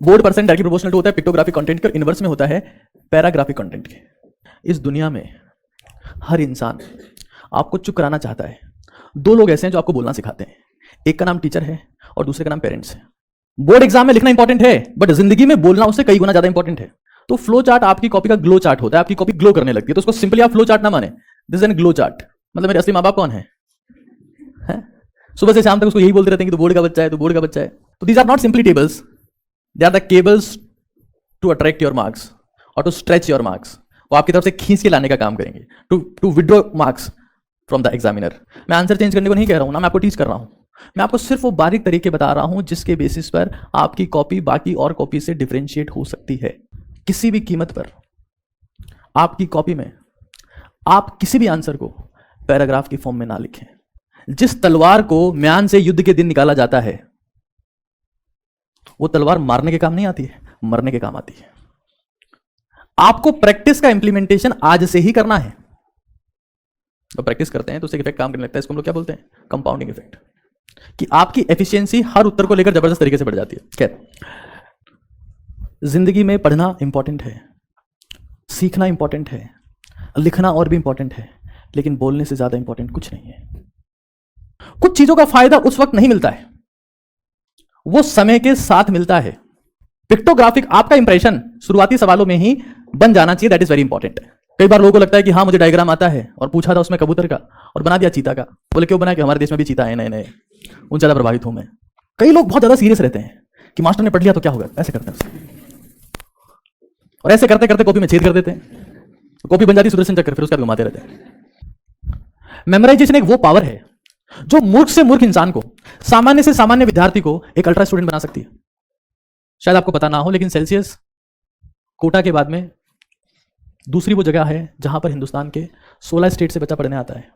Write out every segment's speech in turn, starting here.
Board percent directly proportional to होता है pictographic content के और इनवर्स में होता है पैराग्राफिक कंटेंट के। इस दुनिया में हर इंसान आपको चुप कराना चाहता है। दो लोग ऐसे हैं जो आपको बोलना सिखाते हैं, एक का नाम टीचर है और दूसरे का नाम पेरेंट्स है। बोर्ड एग्जाम में लिखना इंपॉर्टेंट है, बट जिंदगी में बोलना उससे कई गुना ज्यादा इंपॉर्टेंट है। तो फ्लो चार्ट आपकी कॉपी का ग्लो चार्ट होता है, आपकी कॉपी ग्लो करने लगती है, तो उसको सिंपली आप फ्लो चार्ट ना माने, this is an glow chart. मतलब मेरे असली माँ बाप कौन है? सुबह से शाम तक उसको यही बोलते रहते हैं कि तू बोर्ड का बच्चा है, तू बोर्ड का बच्चा है। तो these are not simply tables, they are the cables to attract your marks और टू स्ट्रेच योर मार्क्स। वो आपकी तरफ से खींच के लाने का काम करेंगे, to withdraw marks from the examiner. मैं आंसर चेंज करने को नहीं कह रहा हूं ना, मैं आपको टीच कर रहा हूं। मैं आपको सिर्फ वो बारीक तरीके बता रहा हूं जिसके बेसिस पर आपकी कॉपी बाकी और कॉपी से डिफरेंशिएट हो सकती है। किसी भी कीमत पर आपकी कॉपी में आप किसी भी आंसर को पैराग्राफ की फॉर्म में ना लिखें। जिस तलवार को म्यान से युद्ध के दिन निकाला जाता है, वो तलवार मारने के काम नहीं आती है, मरने के काम आती है। आपको प्रैक्टिस का इंप्लीमेंटेशन आज से ही करना है। तो प्रैक्टिस करते हैं तो उससे इफेक्ट काम करने लगता है। इसको हम लोग क्या बोलते हैं? Compounding effect. कि आपकी एफिशिएंसी हर उत्तर को लेकर जबरदस्त तरीके से बढ़ जाती है। खैर, जिंदगी में पढ़ना इंपॉर्टेंट है, सीखना इंपॉर्टेंट है, लिखना और भी इंपॉर्टेंट है, लेकिन बोलने से ज्यादा इंपॉर्टेंट कुछ नहीं है। कुछ चीजों का फायदा उस वक्त नहीं मिलता है, वो समय के साथ मिलता है। पिक्टोग्राफिक आपका इंप्रेशन शुरुआती सवालों में ही बन जाना चाहिए, दैट इज वेरी इंपॉर्टेंट। कई बार लोगों को लगता है कि हाँ मुझे डायग्राम आता है, और पूछा था उसमें कबूतर का और बना दिया चीता का। बोले क्यों बना? कि हमारे देश में भी चीता है नए नए, उन ज्यादा प्रभावित हूं मैं। कई लोग बहुत ज्यादा सीरियस रहते हैं कि मास्टर ने पढ़ लिया तो क्या होगा, ऐसे करते हैं और ऐसे करते करते कॉपी में छेद कर देते हैं, कॉपी बन जाती सुदर्शन चक्कर, फिर उसका घुमाते रहते हैं। मेमोराइजेशन एक वो पावर है जो मूर्ख से मूर्ख इंसान को, सामान्य से सामान्य विद्यार्थी को एक अल्ट्रा स्टूडेंट बना सकती है। शायद आपको पता ना हो, लेकिन सेल्सियस कोटा के बाद में दूसरी वो जगह है जहां पर हिंदुस्तान के 16 स्टेट से बच्चा पढ़ने आता है।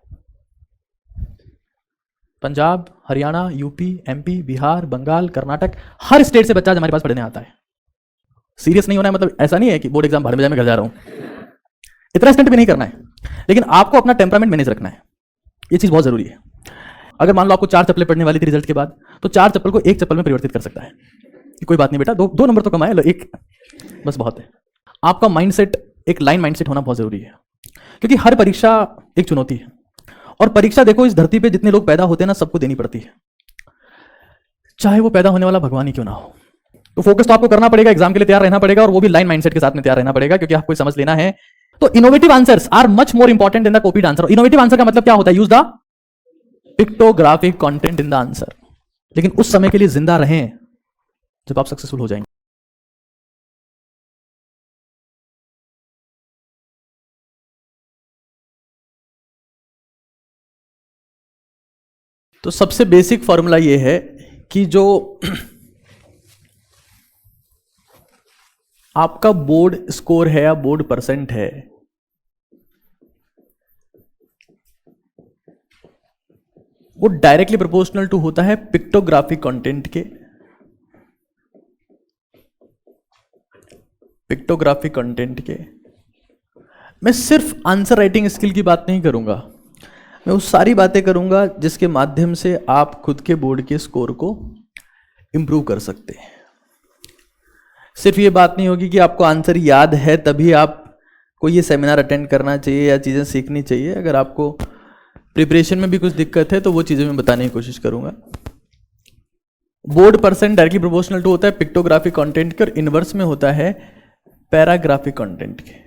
पंजाब, हरियाणा, यूपी, एमपी, बिहार, बंगाल, कर्नाटक, हर स्टेट से बच्चा हमारे पास पढ़ने आता है। सीरियस नहीं होना है, मतलब ऐसा नहीं है कि बोर्ड एग्जाम भाड़ में जाए मैं घर जा रहा हूं, इतना स्टंट भी नहीं करना है, लेकिन आपको अपना टेम्परामेंट मैनेज रखना है। ये चीज बहुत जरूरी है। अगर मान लो आपको 4 चप्पलें पढ़ने वाली थी रिजल्ट के बाद, तो 4 चप्पल को 1 चप्पल में परिवर्तित कर सकता है। कोई बात नहीं बेटा, दो नंबर तो कमाए लो, एक बस बहुत है। आपका माइंडसेट एक लाइन माइंडसेट होना बहुत जरूरी है, क्योंकि हर परीक्षा एक चुनौती है। और परीक्षा देखो, इस धरती पे जितने लोग पैदा होते हैं ना, सबको देनी पड़ती है, चाहे वो पैदा होने वाला भगवान ही क्यों ना हो। तो फोकस तो आपको करना पड़ेगा, एग्जाम के लिए तैयार रहना पड़ेगा, और वो भी लाइन माइंडसेट के साथ में तैयार रहना पड़ेगा, क्योंकि आपको समझ लेना है। तो innovative answers are much more important than the copied answer. Innovative answer का मतलब क्या होता है? Use the pictographic content in the answer. लेकिन उस समय के लिए जिंदा रहें जब आप सक्सेसफुल हो जाएंगे। तो सबसे बेसिक फॉर्मूला यह है कि जो आपका बोर्ड स्कोर है या बोर्ड परसेंट है, वो डायरेक्टली प्रोपोर्शनल टू होता है पिक्टोग्राफिक कंटेंट के। पिक्टोग्राफिक कंटेंट के मैं सिर्फ आंसर राइटिंग स्किल की बात नहीं करूंगा, मैं उस सारी बातें करूंगा जिसके माध्यम से आप खुद के बोर्ड के स्कोर को इंप्रूव कर सकते हैं। सिर्फ ये बात नहीं होगी कि आपको आंसर याद है तभी आपको ये सेमिनार अटेंड करना चाहिए या चीज़ें सीखनी चाहिए। अगर आपको प्रिपरेशन में भी कुछ दिक्कत है तो वो चीज़ें मैं बताने की कोशिश करूंगा। Board percent directly proportional to होता है पिक्टोग्राफिक कंटेंट के, और इनवर्स में होता है पैराग्राफिक कंटेंट के।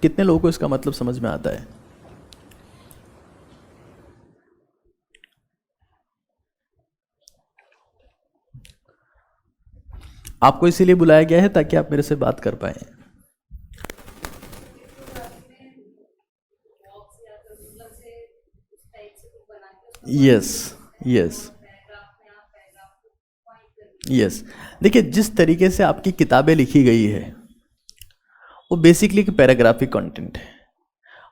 कितने लोगों को इसका मतलब समझ में आता है? आपको इसीलिए बुलाया गया है ताकि आप मेरे से बात कर पाए। यस यस यस, देखिए जिस तरीके से आपकी किताबें लिखी गई है वो बेसिकली एक पैराग्राफिक कंटेंट है।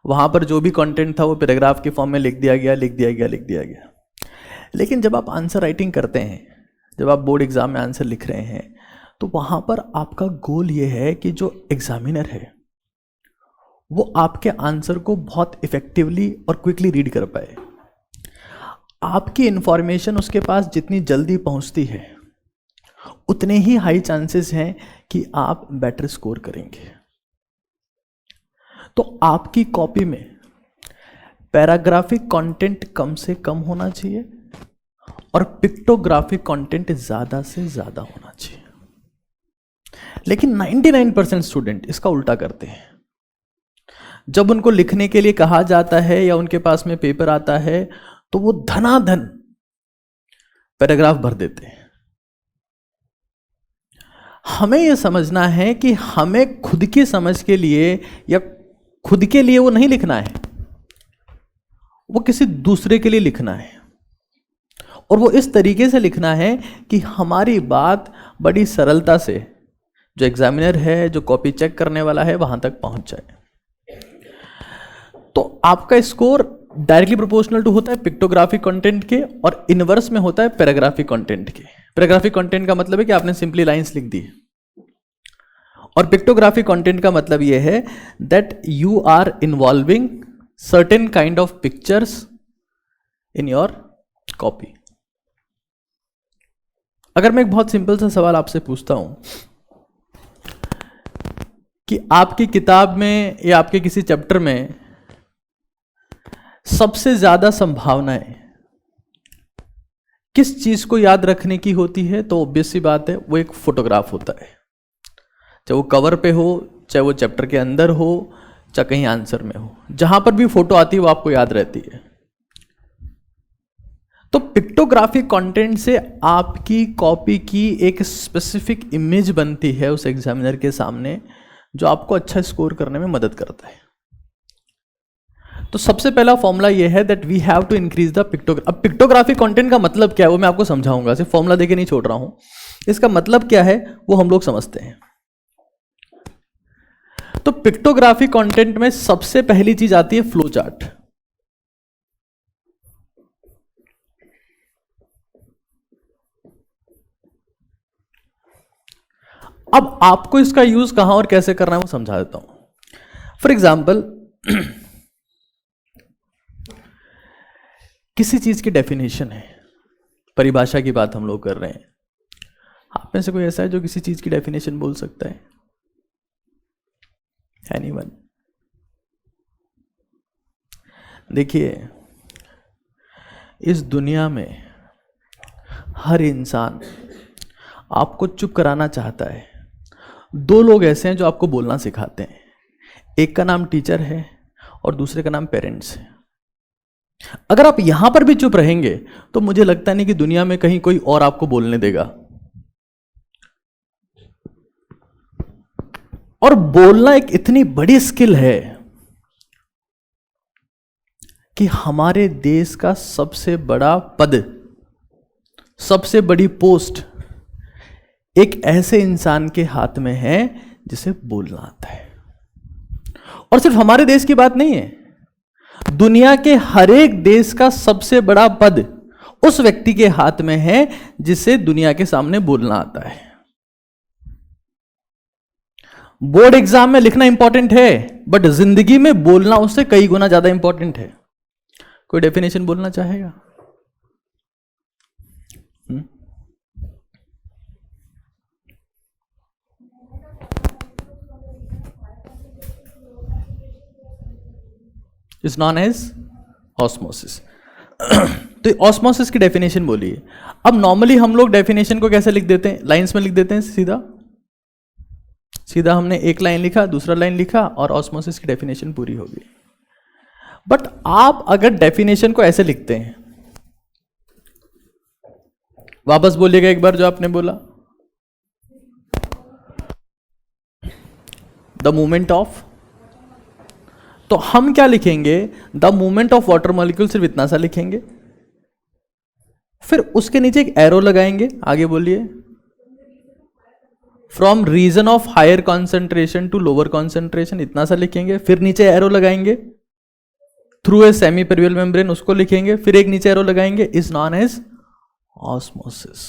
वहां पर जो भी कंटेंट था वो पैराग्राफ के फॉर्म में लिख दिया गया। लेकिन जब आप आंसर राइटिंग करते हैं, जब आप बोर्ड एग्जाम में आंसर लिख रहे हैं, तो वहां पर आपका गोल ये है कि जो एग्जामिनर है वो आपके आंसर को बहुत इफेक्टिवली और क्विकली रीड कर पाए। आपकी इंफॉर्मेशन उसके पास जितनी जल्दी पहुंचती है उतने ही हाई चांसेस हैं कि आप बेटर स्कोर करेंगे। तो आपकी कॉपी में पैराग्राफिक कंटेंट कम से कम होना चाहिए और पिक्टोग्राफिक कंटेंट ज्यादा से ज्यादा होना चाहिए। लेकिन 99% स्टूडेंट इसका उल्टा करते हैं। जब उनको लिखने के लिए कहा जाता है या उनके पास में पेपर आता है तो वो धनाधन पैराग्राफ भर देते हैं। हमें यह समझना है कि हमें खुद की समझ के लिए या खुद के लिए वो नहीं लिखना है, वो किसी दूसरे के लिए लिखना है। और वो इस तरीके से लिखना है कि हमारी बात बड़ी सरलता से जो एग्जामिनर है, जो कॉपी चेक करने वाला है, वहां तक पहुंच जाए। तो आपका स्कोर डायरेक्टली प्रोपोर्शनल टू होता है पिक्टोग्राफिक कंटेंट के और इनवर्स में होता है पैराग्राफिक कंटेंट के। पैराग्राफिक कंटेंट का मतलब है कि आपने सिंपली लाइंस लिख दी, और पिक्टोग्राफिक कंटेंट का मतलब यह है that you are involving certain kind of pictures in your copy. अगर मैं एक बहुत सिंपल सा सवाल आपसे पूछता हूं कि आपकी किताब में या आपके किसी चैप्टर में सबसे ज्यादा संभावनाएं किस चीज को याद रखने की होती है, तो ऑब्वियस सी बात है वो एक फोटोग्राफ होता है। चाहे वो कवर पे हो, चाहे वो चैप्टर के अंदर हो, चाहे कहीं आंसर में हो, जहां पर भी फोटो आती है वो आपको याद रहती है। तो पिक्टोग्राफिक कंटेंट से आपकी कॉपी की एक स्पेसिफिक इमेज बनती है उस एग्जामिनर के सामने, जो आपको अच्छा स्कोर करने में मदद करता है। तो सबसे पहला फॉर्मूला यह है that we have to increase the pictograph. अब पिक्टोग्राफिक कंटेंट का मतलब क्या है वो मैं आपको समझाऊंगा, सिर्फ फॉर्मूला देके नहीं छोड़ रहा हूं। इसका मतलब क्या है वो हम लोग समझते हैं। तो पिक्टोग्राफिक कंटेंट में सबसे पहली चीज आती है फ्लो चार्ट। अब आपको इसका यूज कहां और कैसे करना है वो समझा देता हूं। फॉर एग्जाम्पल किसी चीज की डेफिनेशन है, परिभाषा की बात हम लोग कर रहे हैं। आप में से कोई ऐसा है जो किसी चीज की डेफिनेशन बोल सकता है? एनीवन? देखिए, इस दुनिया में हर इंसान आपको चुप कराना चाहता है। दो लोग ऐसे हैं जो आपको बोलना सिखाते हैं, एक का नाम टीचर है और दूसरे का नाम पेरेंट्स है। अगर आप यहां पर भी चुप रहेंगे तो मुझे लगता नहीं कि दुनिया में कहीं कोई और आपको बोलने देगा। और बोलना एक इतनी बड़ी स्किल है कि हमारे देश का सबसे बड़ा पद, सबसे बड़ी पोस्ट एक ऐसे इंसान के हाथ में है जिसे बोलना आता है। और सिर्फ हमारे देश की बात नहीं है, दुनिया के हर एक देश का सबसे बड़ा पद उस व्यक्ति के हाथ में है जिसे दुनिया के सामने बोलना आता है। बोर्ड एग्जाम में लिखना इंपॉर्टेंट है, बट जिंदगी में बोलना उससे कई गुना ज्यादा इंपॉर्टेंट है। कोई डेफिनेशन बोलना चाहेगा? Is known as osmosis. तो ऑस्मोसिस की डेफिनेशन बोलिए। अब नॉर्मली हम लोग डेफिनेशन को कैसे लिख देते हैं? लाइंस में लिख देते हैं, सीधा सीधा हमने एक लाइन लिखा, दूसरा लाइन लिखा और ऑस्मोसिस की डेफिनेशन पूरी होगी। बट आप अगर डेफिनेशन को ऐसे लिखते हैं, वापस बोलिएगा एक बार जो आपने बोला, द मूवमेंट ऑफ, तो हम क्या लिखेंगे? The movement of water molecule, सिर्फ इतना सा लिखेंगे। फिर उसके नीचे एक एरो लगाएंगे, आगे बोलिए, from region of higher concentration to lower concentration, इतना सा लिखेंगे। फिर नीचे एरो लगाएंगे, थ्रू ए सेमी पेरिवियल मेम्ब्रेन, उसको लिखेंगे। फिर एक नीचे एरो लगाएंगे, इज नॉन एज ऑस्मोसिस।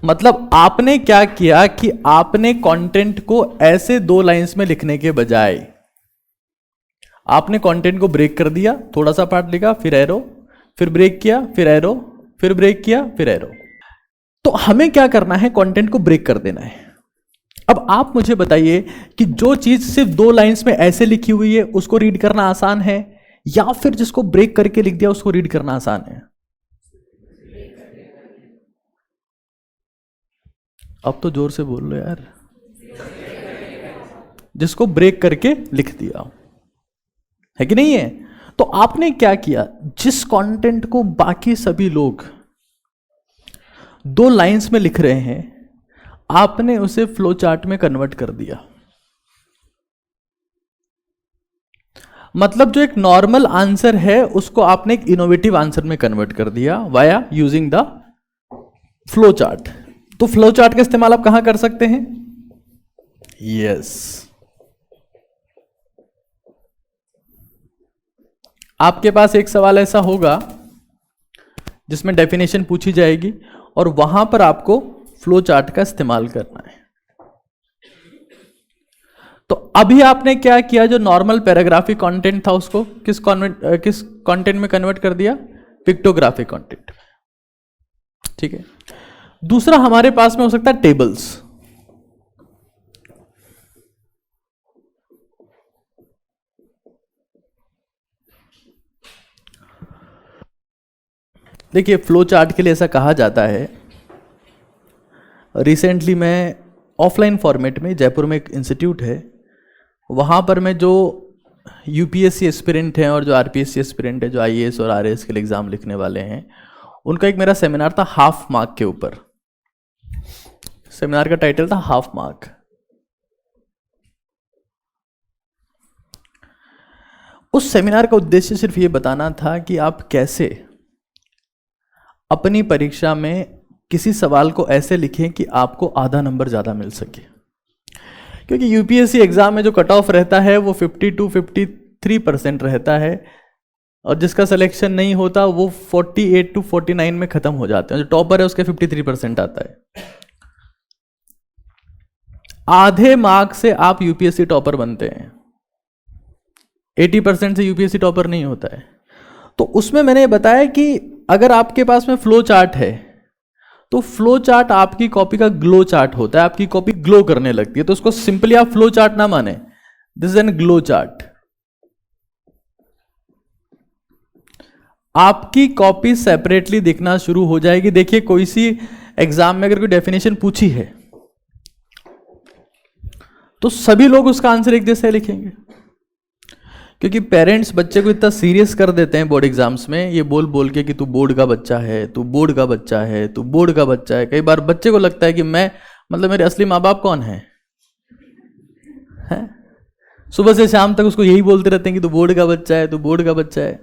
मतलब आपने क्या किया कि आपने कंटेंट को ऐसे 2 लाइंस में लिखने के बजाय आपने कंटेंट को ब्रेक कर दिया, थोड़ा सा पार्ट लिखा, फिर एरो, फिर ब्रेक किया, फिर एरो, फिर ब्रेक किया, फिर एरो। तो हमें क्या करना है, कंटेंट को ब्रेक कर देना है। अब आप मुझे बताइए कि जो चीज सिर्फ 2 लाइंस में ऐसे लिखी हुई है उसको रीड करना आसान है, या फिर जिसको ब्रेक करके लिख दिया उसको रीड करना आसान है? अब तो जोर से बोल लो यार। जिसको ब्रेक करके लिख दिया, है कि नहीं है? तो आपने क्या किया, जिस कंटेंट को बाकी सभी लोग 2 लाइंस में लिख रहे हैं, आपने उसे फ्लो चार्ट में कन्वर्ट कर दिया। मतलब जो एक नॉर्मल आंसर है उसको आपने एक इनोवेटिव आंसर में कन्वर्ट कर दिया via using the flow chart. तो फ्लो चार्ट का इस्तेमाल आप कहां कर सकते हैं? यस, आपके पास एक सवाल ऐसा होगा जिसमें डेफिनेशन पूछी जाएगी और वहां पर आपको फ्लो चार्ट का इस्तेमाल करना है। तो अभी आपने क्या किया, जो नॉर्मल पैराग्राफिक कंटेंट था उसको किस कंटेंट में कन्वर्ट कर दिया? Pictographic content. ठीक है। दूसरा हमारे पास में हो सकता है टेबल्स। देखिए, फ्लो चार्ट के लिए ऐसा कहा जाता है, रिसेंटली मैं ऑफलाइन फॉर्मेट में, जयपुर में एक इंस्टीट्यूट है, वहाँ पर मैं जो यूपीएससी एस्पिरेंट हैं और जो आरपीएससी एस्पिरेंट है, जो आईएएस और आरएएस के लिए एग्ज़ाम लिखने वाले हैं, उनका एक मेरा सेमिनार था हाफ मार्क के ऊपर। सेमिनार का टाइटल था हाफ मार्क। उस सेमिनार का उद्देश्य सिर्फ ये बताना था कि आप कैसे अपनी परीक्षा में किसी सवाल को ऐसे लिखें कि आपको आधा नंबर ज़्यादा मिल सके। क्योंकि यूपीएससी एग्जाम में जो कट ऑफ रहता है वो 50 to 53% रहता है, और जिसका सिलेक्शन नहीं होता वो 48 to 49 में खत्म हो जाते हैं। जो टॉपर है उसके 53% आता है। आधे मार्क्स से आप यूपीएससी टॉपर बनते हैं, 80% से यूपीएससी टॉपर नहीं होता है। तो उसमें मैंने बताया कि अगर आपके पास में फ्लो चार्ट है तो फ्लो चार्ट आपकी कॉपी का ग्लो चार्ट होता है, आपकी कॉपी ग्लो करने लगती है। तो उसको सिंपली आप फ्लो चार्ट ना माने, this is an glow chart. आपकी कॉपी सेपरेटली दिखना शुरू हो जाएगी। देखिए, कोई सी एग्जाम में अगर कोई डेफिनेशन पूछी है तो सभी लोग उसका आंसर एक जैसे लिखेंगे, क्योंकि पेरेंट्स बच्चे को इतना सीरियस कर देते हैं बोर्ड एग्जाम्स में, ये बोल बोल के कि तू बोर्ड का बच्चा है, तू बोर्ड का बच्चा है, तू बोर्ड का बच्चा है। कई बार बच्चे को लगता है कि मैं, मतलब मेरे असली माँ बाप कौन है? सुबह से शाम तक उसको यही बोलते रहते हैं कि तू बोर्ड का बच्चा है, तू बोर्ड का बच्चा है।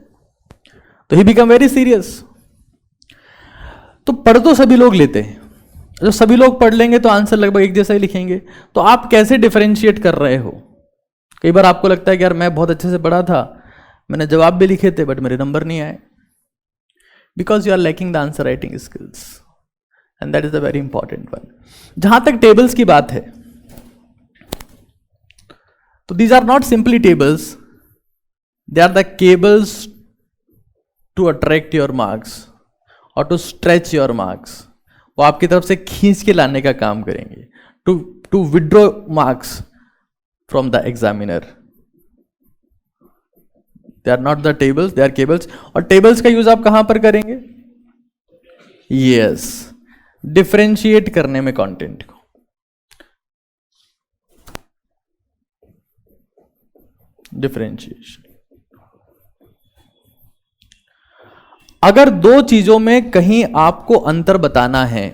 तो ही बिकम वेरी सीरियस। तो पढ़ तो सभी लोग लेते हैं, जब सभी लोग पढ़ लेंगे तो आंसर लगभग एक जैसा ही लिखेंगे। तो आप कैसे डिफरेंशिएट कर रहे हो? कई बार आपको लगता है कि यार मैं बहुत अच्छे से पढ़ा था, मैंने जवाब भी लिखे थे, बट मेरे नंबर नहीं आए, because you are lacking the answer writing skills, and that is a very important one. जहां तक टेबल्स की बात है, तो these are not simply tables, they are the cables to attract your marks और टू स्ट्रेच योर मार्क्स। वो आपकी तरफ से खींच के लाने का काम करेंगे, to withdraw marks from the examiner. They are not the tables, they are cables. और tables का यूज आप कहां पर करेंगे? Yes, differentiate करने में कंटेंट को। डिफरेंशिएशन। अगर 2 चीजों में कहीं आपको अंतर बताना है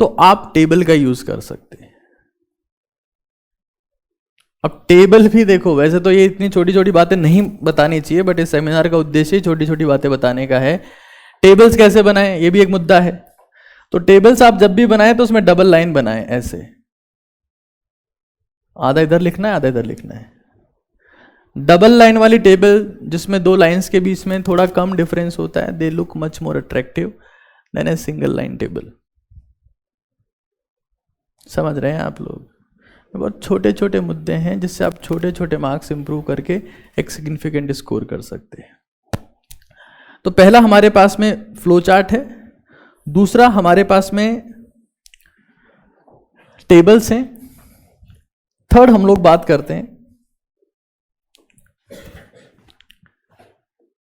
तो आप टेबल का यूज कर सकते हैं। अब टेबल भी देखो, वैसे तो ये इतनी छोटी छोटी बातें नहीं बतानी चाहिए, बट इस सेमिनार का उद्देश्य ही छोटी छोटी बातें बताने का है। टेबल्स कैसे बनाएं, ये भी एक मुद्दा है। तो टेबल्स आप जब भी बनाएं तो उसमें डबल लाइन बनाएं, ऐसे आधा इधर लिखना है, आधा इधर लिखना है। डबल लाइन वाली टेबल जिसमें 2 लाइंस के बीच में थोड़ा कम डिफरेंस होता है, they look much more attractive than a single line table. समझ रहे हैं आप लोग? बहुत छोटे छोटे मुद्दे हैं जिससे आप छोटे छोटे मार्क्स इंप्रूव करके एक सिग्निफिकेंट स्कोर कर सकते हैं। तो पहला हमारे पास में फ्लो चार्ट है, दूसरा हमारे पास में टेबल्स हैं, थर्ड हम लोग बात करते हैं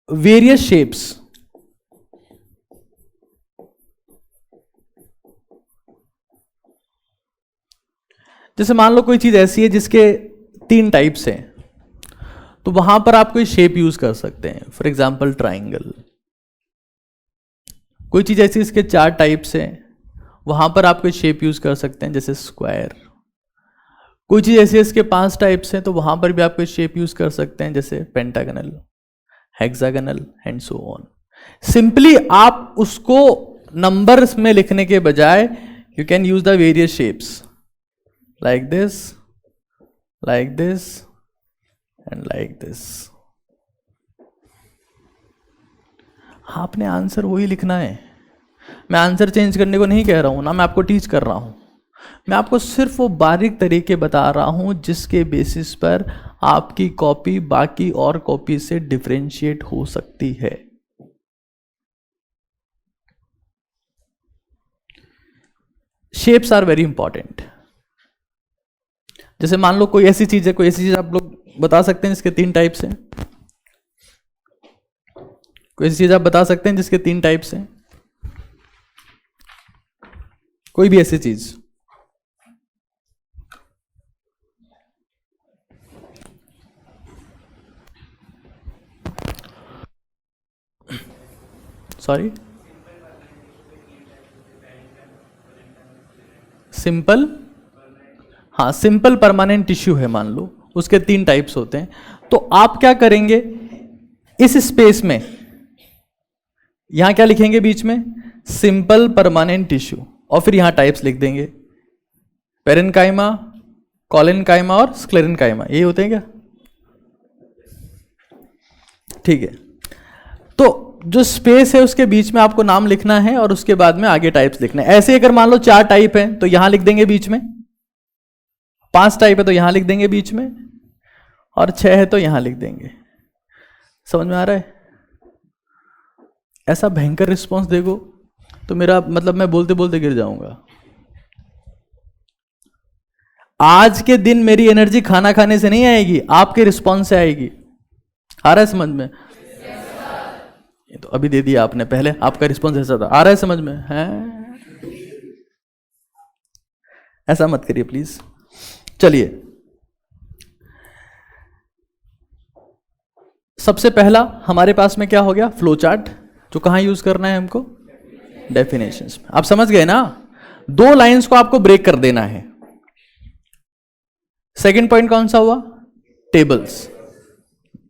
वेरियस शेप्स। जैसे मान लो कोई चीज ऐसी है जिसके 3 टाइप्स हैं, तो वहां पर आप कोई शेप यूज कर सकते हैं, फॉर एग्जाम्पल ट्राइंगल। कोई चीज ऐसी इसके 4 टाइप्स हैं, वहां पर आप कोई शेप यूज कर सकते हैं जैसे स्क्वायर। कोई चीज ऐसी इसके 5 टाइप्स हैं, तो वहां पर भी आप कोई शेप यूज कर सकते हैं जैसे pentagonal, hexagonal and so on. Simply आप उसको नंबर्स में लिखने के बजाय you can use the various shapes like this and like this। आपने आंसर वही लिखना है। मैं आंसर चेंज करने को नहीं कह रहा हूं ना, मैं आपको टीच कर रहा हूं। मैं आपको सिर्फ वो बारीक तरीके बता रहा हूं जिसके बेसिस पर आपकी कॉपी बाकी और कॉपी से डिफरेंशिएट हो सकती है। Shapes are very important. जैसे मान लो कोई ऐसी चीज है, कोई ऐसी चीज आप लोग बता सकते हैं जिसके 3 टाइप्स हैं। कोई ऐसी चीज आप बता सकते हैं जिसके 3 टाइप्स हैं, कोई भी ऐसी चीज। सॉरी, सिंपल, हाँ सिंपल परमानेंट टिश्यू है मान लो, उसके 3 टाइप्स होते हैं। तो आप क्या करेंगे, इस स्पेस में यहां क्या लिखेंगे बीच में, सिंपल परमानेंट टिश्यू, और फिर यहां टाइप्स लिख देंगे, पेरेन्काइमा, कॉलेनकाइमा और स्क्लेरेन्काइमा। ये होते हैं क्या? ठीक है। तो जो स्पेस है उसके बीच में आपको नाम लिखना है और उसके बाद में आगे टाइप्स लिखना है। ऐसे अगर मान लो 4 टाइप है तो यहां लिख देंगे बीच में, 5 टाइप है तो यहां लिख देंगे बीच में, और 6 है तो यहां लिख देंगे। समझ में आ रहा है? ऐसा भयंकर रिस्पॉन्स देखो तो मेरा मतलब मैं बोलते बोलते गिर जाऊंगा। आज के दिन मेरी एनर्जी खाना खाने से नहीं आएगी, आपके रिस्पॉन्स से आएगी। आ रहा है समझ में? ये तो अभी दे दिया आपने, पहले आपका रिस्पॉन्स ऐसा था। आ रहा है समझ में? है? ऐसा मत करिए प्लीज। चलिए, सबसे पहला हमारे पास में क्या हो गया, फ्लो चार्ट, जो कहां यूज करना है हमको, डेफिनेशंस में। आप समझ गए ना? 2 लाइंस को आपको ब्रेक कर देना है। सेकंड पॉइंट कौन सा हुआ, tables.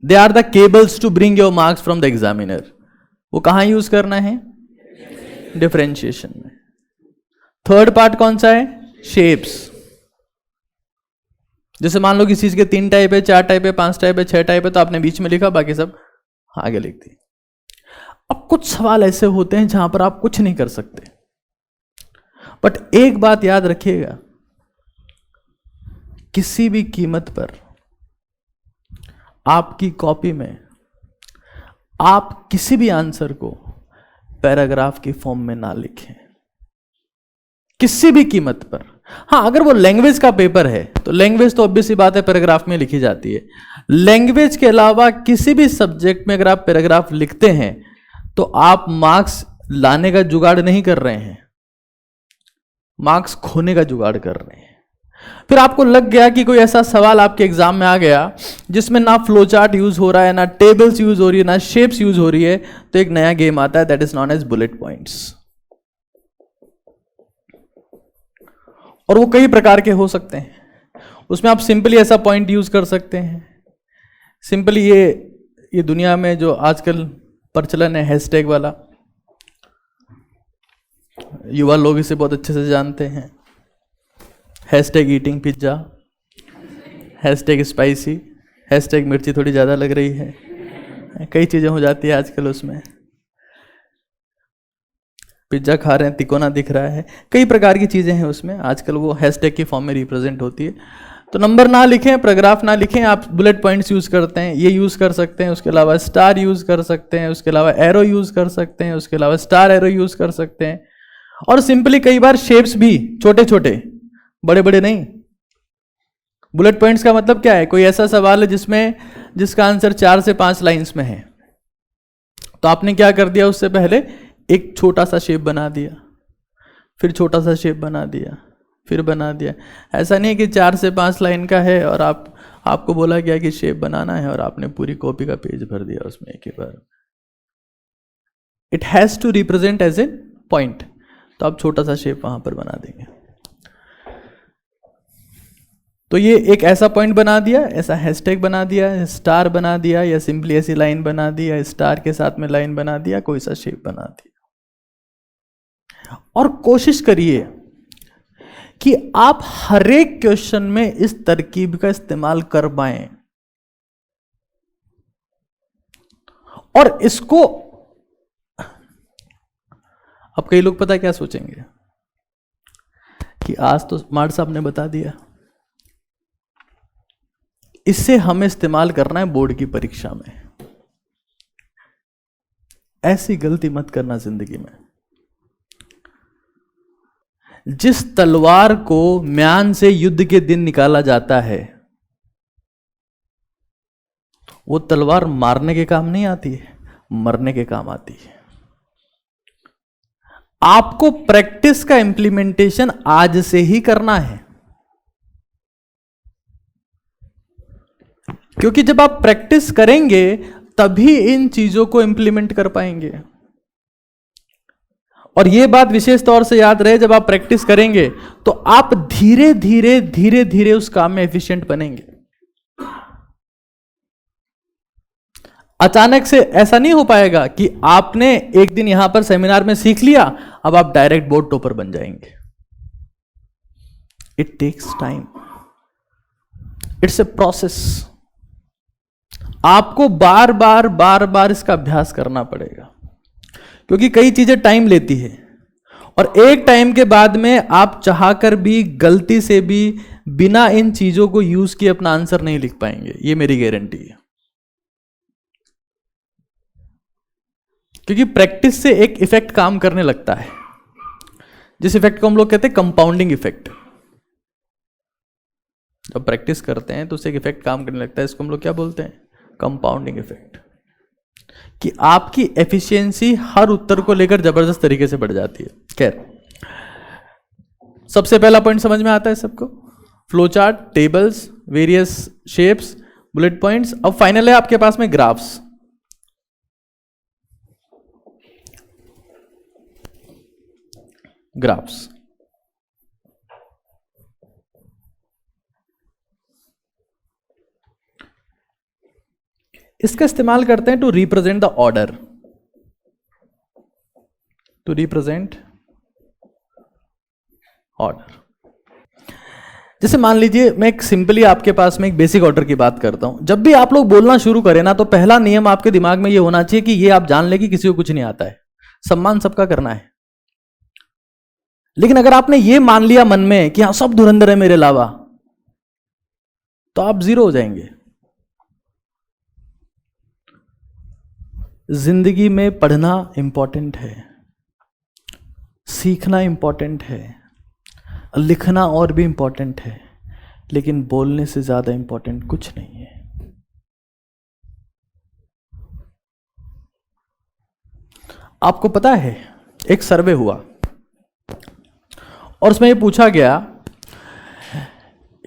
They are the cables to bring your marks from the examiner. वो कहां यूज करना है, डिफरेंशिएशन में। थर्ड पार्ट कौन सा है, शेप्स। जैसे मान लो किसी चीज के 3 टाइप है, 4 टाइप है, 5 टाइप है, 6 टाइप है, तो आपने बीच में लिखा, बाकी सब आगे लिख दी। अब कुछ सवाल ऐसे होते हैं जहां पर आप कुछ नहीं कर सकते, बट एक बात याद रखिएगा, किसी भी कीमत पर आपकी कॉपी में आप किसी भी आंसर को पैराग्राफ की फॉर्म में ना लिखें, किसी भी कीमत पर। हाँ, अगर वो लैंग्वेज का पेपर है तो लैंग्वेज तो ऑब्वियस सी बात है पैराग्राफ में लिखी जाती है। लैंग्वेज के अलावा किसी भी सब्जेक्ट में अगर आप पैराग्राफ लिखते हैं तो आप मार्क्स लाने का जुगाड़ नहीं कर रहे हैं, मार्क्स खोने का जुगाड़ कर रहे हैं। फिर आपको लग गया कि कोई ऐसा सवाल आपके एग्जाम में आ गया जिसमें ना फ्लो चार्ट यूज हो रहा है, ना टेबल्स यूज हो रही है, ना शेप्स यूज हो रही है, तो एक नया गेम आता है, that is known as bullet points. और वो कई प्रकार के हो सकते हैं। उसमें आप सिंपली ऐसा पॉइंट यूज कर सकते हैं, सिंपली ये दुनिया में जो आजकल प्रचलन है हैशटैग वाला, युवा लोग इसे बहुत अच्छे से जानते हैं। Hashtag eating pizza, hashtag spicy, hashtag मिर्ची थोड़ी ज़्यादा लग रही है, कई चीज़ें हो जाती है आजकल उसमें। पिज्जा खा रहे हैं, तिकोना दिख रहा है, कई प्रकार की चीज़ें हैं उसमें, आजकल वो हैशटैग की फॉर्म में रिप्रेजेंट होती है। तो नंबर ना लिखें, पैराग्राफ ना लिखें, आप बुलेट पॉइंट्स यूज़ करते हैं, ये यूज़ कर सकते हैं, उसके अलावा स्टार यूज़ कर सकते हैं, उसके अलावा एरो यूज़ कर सकते हैं, उसके अलावा स्टार एरो यूज़ कर सकते हैं, और सिंपली कई बार शेप्स भी छोटे छोटे, बड़े बड़े नहीं। बुलेट पॉइंट्स का मतलब क्या है? कोई ऐसा सवाल है जिसका आंसर 4 से 5 लाइंस में है, तो आपने क्या कर दिया, उससे पहले एक छोटा सा शेप बना दिया, फिर छोटा सा शेप बना दिया, फिर बना दिया। ऐसा नहीं है कि 4 से 5 लाइन का है और आपको बोला गया कि शेप बनाना है और आपने पूरी कॉपी का पेज भर दिया उसमें एक ही बार। It has to represent as a point, तो आप छोटा सा शेप वहां पर बना देंगे। तो ये एक ऐसा पॉइंट बना दिया, ऐसा हैशटैग बना दिया, स्टार बना दिया, या सिंपली ऐसी लाइन बना दी, या स्टार के साथ में लाइन बना दिया, कोई सा शेप बना दिया। और कोशिश करिए कि आप हर एक क्वेश्चन में इस तरकीब का इस्तेमाल कर पाएं, और इसको अब कई लोग पता है क्या सोचेंगे कि आज तो स्मार्ट साहब ने बता दिया, इससे हमें इस्तेमाल करना है बोर्ड की परीक्षा में। ऐसी गलती मत करना जिंदगी में। जिस तलवार को म्यान से युद्ध के दिन निकाला जाता है, वो तलवार मारने के काम नहीं आती है, मरने के काम आती है। आपको प्रैक्टिस का इंप्लीमेंटेशन आज से ही करना है, क्योंकि जब आप प्रैक्टिस करेंगे तभी इन चीजों को इंप्लीमेंट कर पाएंगे। और यह बात विशेष तौर से याद रहे, जब आप प्रैक्टिस करेंगे तो आप धीरे धीरे धीरे धीरे उस काम में एफिशिएंट बनेंगे। अचानक से ऐसा नहीं हो पाएगा कि आपने एक दिन यहां पर सेमिनार में सीख लिया, अब आप डायरेक्ट बोर्ड टॉपर बन जाएंगे। It takes time, it's a process. आपको बार बार इसका अभ्यास करना पड़ेगा, क्योंकि कई चीजें टाइम लेती है, और एक टाइम के बाद में आप चाहकर भी गलती से भी बिना इन चीजों को यूज किए अपना आंसर नहीं लिख पाएंगे, ये मेरी गारंटी है। क्योंकि प्रैक्टिस से एक इफेक्ट काम करने लगता है, जिस इफेक्ट को हम लोग कहते हैं कंपाउंडिंग इफेक्ट। जब प्रैक्टिस करते हैं तो उससे एक इफेक्ट काम करने लगता है, इसको हम लोग क्या बोलते हैं? Compounding effect. कि आपकी एफिशिएंसी हर उत्तर को लेकर जबरदस्त तरीके से बढ़ जाती है। खैर, सबसे पहला पॉइंट समझ में आता है सबको? Flow chart, tables, various shapes, bullet points. अब फाइनल है आपके पास में ग्राफ्स। ग्राफ्स इसका इस्तेमाल करते हैं to represent the order, to represent order. जैसे मान लीजिए मैं एक सिंपली आपके पास में एक बेसिक ऑर्डर की बात करता हूं। जब भी आप लोग बोलना शुरू करें ना, तो पहला नियम आपके दिमाग में ये होना चाहिए कि ये आप जान ले कि किसी को कुछ नहीं आता है, सम्मान सबका करना है। लेकिन अगर आपने ये मान लिया मन में कि हाँ सब धुरंधर है मेरे अलावा, तो आप जीरो हो जाएंगे। जिंदगी में पढ़ना इंपॉर्टेंट है, सीखना इंपॉर्टेंट है, लिखना और भी इंपॉर्टेंट है, लेकिन बोलने से ज्यादा इंपॉर्टेंट कुछ नहीं है। आपको पता है एक सर्वे हुआ और उसमें ये पूछा गया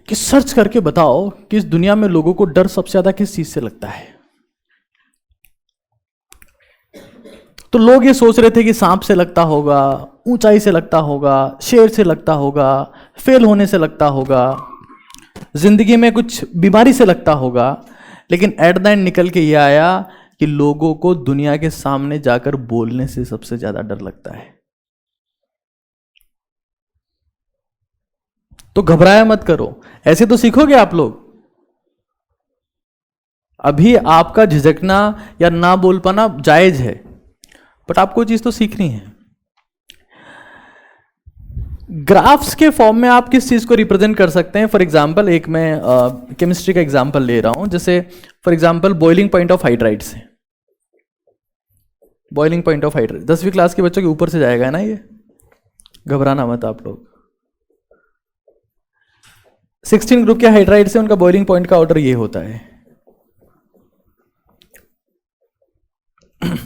कि सर्च करके बताओ कि इस दुनिया में लोगों को डर सबसे ज्यादा किस चीज से लगता है। तो लोग ये सोच रहे थे कि सांप से लगता होगा, ऊंचाई से लगता होगा, शेर से लगता होगा, फेल होने से लगता होगा, जिंदगी में कुछ बीमारी से लगता होगा। लेकिन एट द एंड निकल के ये आया कि लोगों को दुनिया के सामने जाकर बोलने से सबसे ज्यादा डर लगता है। तो घबराया मत करो, ऐसे तो सीखोगे आप लोग। अभी आपका झिझकना या ना बोल पाना जायज है, बट आपको चीज तो सीखनी है। ग्राफ्स के फॉर्म में आप किस चीज को रिप्रेजेंट कर सकते हैं? फॉर एग्जांपल एक मैं केमिस्ट्री का एग्जांपल ले रहा हूं, जैसे for example boiling point of hydrides है। बॉइलिंग पॉइंट ऑफ हाइड्राइड 10वीं क्लास के बच्चों के ऊपर से जाएगा ना, ये घबराना मत आप लोग। 16 ग्रुप के हाइड्राइड से उनका बॉइलिंग पॉइंट का ऑर्डर ये होता है।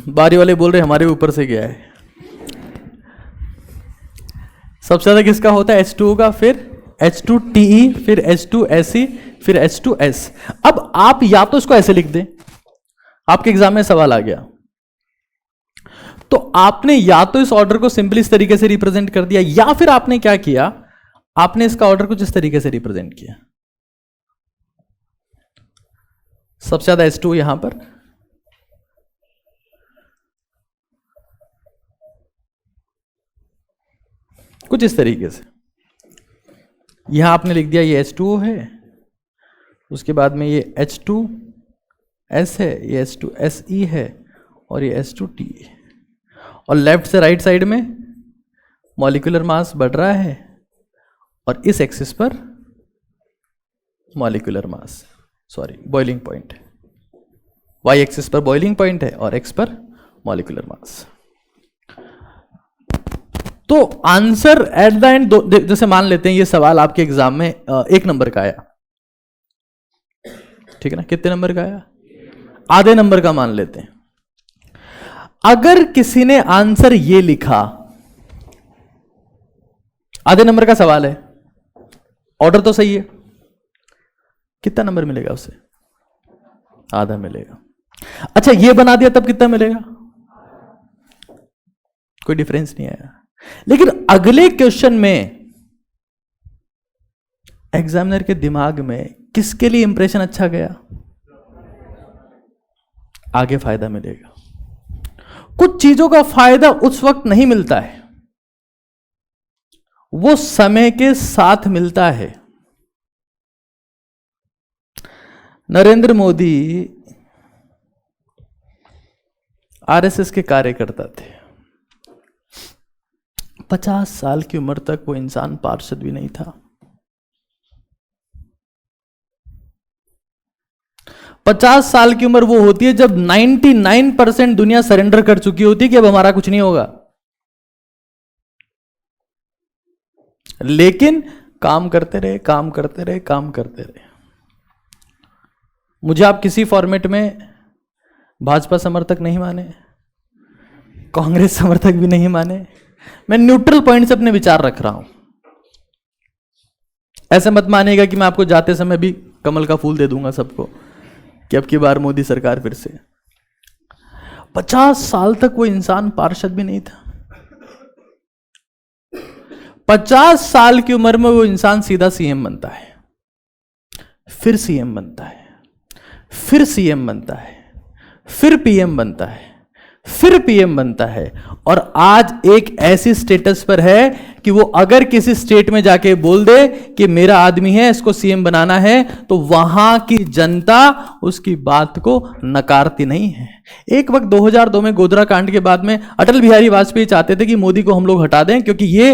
बारी वाले बोल रहे हमारे ऊपर से गया है। सबसे ज्यादा किसका होता है? H2O का, फिर H2TE, फिर H2SE, फिर H2S। अब आप या तो इसको ऐसे लिख दें, आपके एग्जाम में सवाल आ गया, तो आपने या तो इस ऑर्डर को सिंपली इस तरीके से रिप्रेजेंट कर दिया, या फिर आपने क्या किया, आपने इसका ऑर्डर कुछ इस तरीके से रिप्रेजेंट किया। सबसे ज्यादा H2O यहां पर, कुछ इस तरीके से। यहां आपने लिख दिया ये H2O है, उसके बाद में ये H2S है, ये H2SE है, और ये H2T है। और लेफ्ट से राइट साइड में मॉलिक्यूलर मास बढ़ रहा है, और इस एक्सिस पर molecular mass, sorry boiling point, Y axis पर बॉइलिंग पॉइंट है और एक्स पर मॉलिक्यूलर मास। तो आंसर एट द एंड, जैसे मान लेते हैं ये सवाल आपके एग्जाम में 1 नंबर का आया, ठीक है ना? कितने नंबर का आया? आधे नंबर का मान लेते हैं। अगर किसी ने आंसर ये लिखा, आधे नंबर का सवाल है, ऑर्डर तो सही है, कितना नंबर मिलेगा उसे? आधा मिलेगा। अच्छा ये बना दिया तब कितना मिलेगा? कोई डिफरेंस नहीं आया। लेकिन अगले क्वेश्चन में एग्जामिनर के दिमाग में किसके लिए इंप्रेशन अच्छा गया? आगे फायदा मिलेगा। कुछ चीजों का फायदा उस वक्त नहीं मिलता है, वो समय के साथ मिलता है। नरेंद्र मोदी आरएसएस के कार्यकर्ता थे। 50 साल की उम्र तक वो इंसान पार्षद भी नहीं था। 50 साल की उम्र वो होती है जब 99% दुनिया सरेंडर कर चुकी होती है कि अब हमारा कुछ नहीं होगा, लेकिन काम करते रहे, काम करते रहे, काम करते रहे। मुझे आप किसी फॉर्मेट में भाजपा समर्थक नहीं माने, कांग्रेस समर्थक भी नहीं माने, मैं न्यूट्रल पॉइंट से अपने विचार रख रहा हूं। ऐसे मत मानेगा कि मैं आपको जाते समय भी कमल का फूल दे दूंगा सबको कि अब की बार मोदी सरकार फिर से। 50 साल तक वो इंसान पार्षद भी नहीं था। 50 साल की उम्र में वो इंसान सीधा सीएम बनता है, फिर सीएम बनता है, फिर सीएम बनता है, फिर पीएम बनता है, फिर पीएम बनता है, और आज एक ऐसी स्टेटस पर है कि वो अगर किसी स्टेट में जाके बोल दे कि मेरा आदमी है, इसको सीएम बनाना है, तो वहां की जनता उसकी बात को नकारती नहीं है। एक वक्त 2002 में गोधरा कांड के बाद में अटल बिहारी वाजपेयी चाहते थे कि मोदी को हम लोग हटा दें क्योंकि ये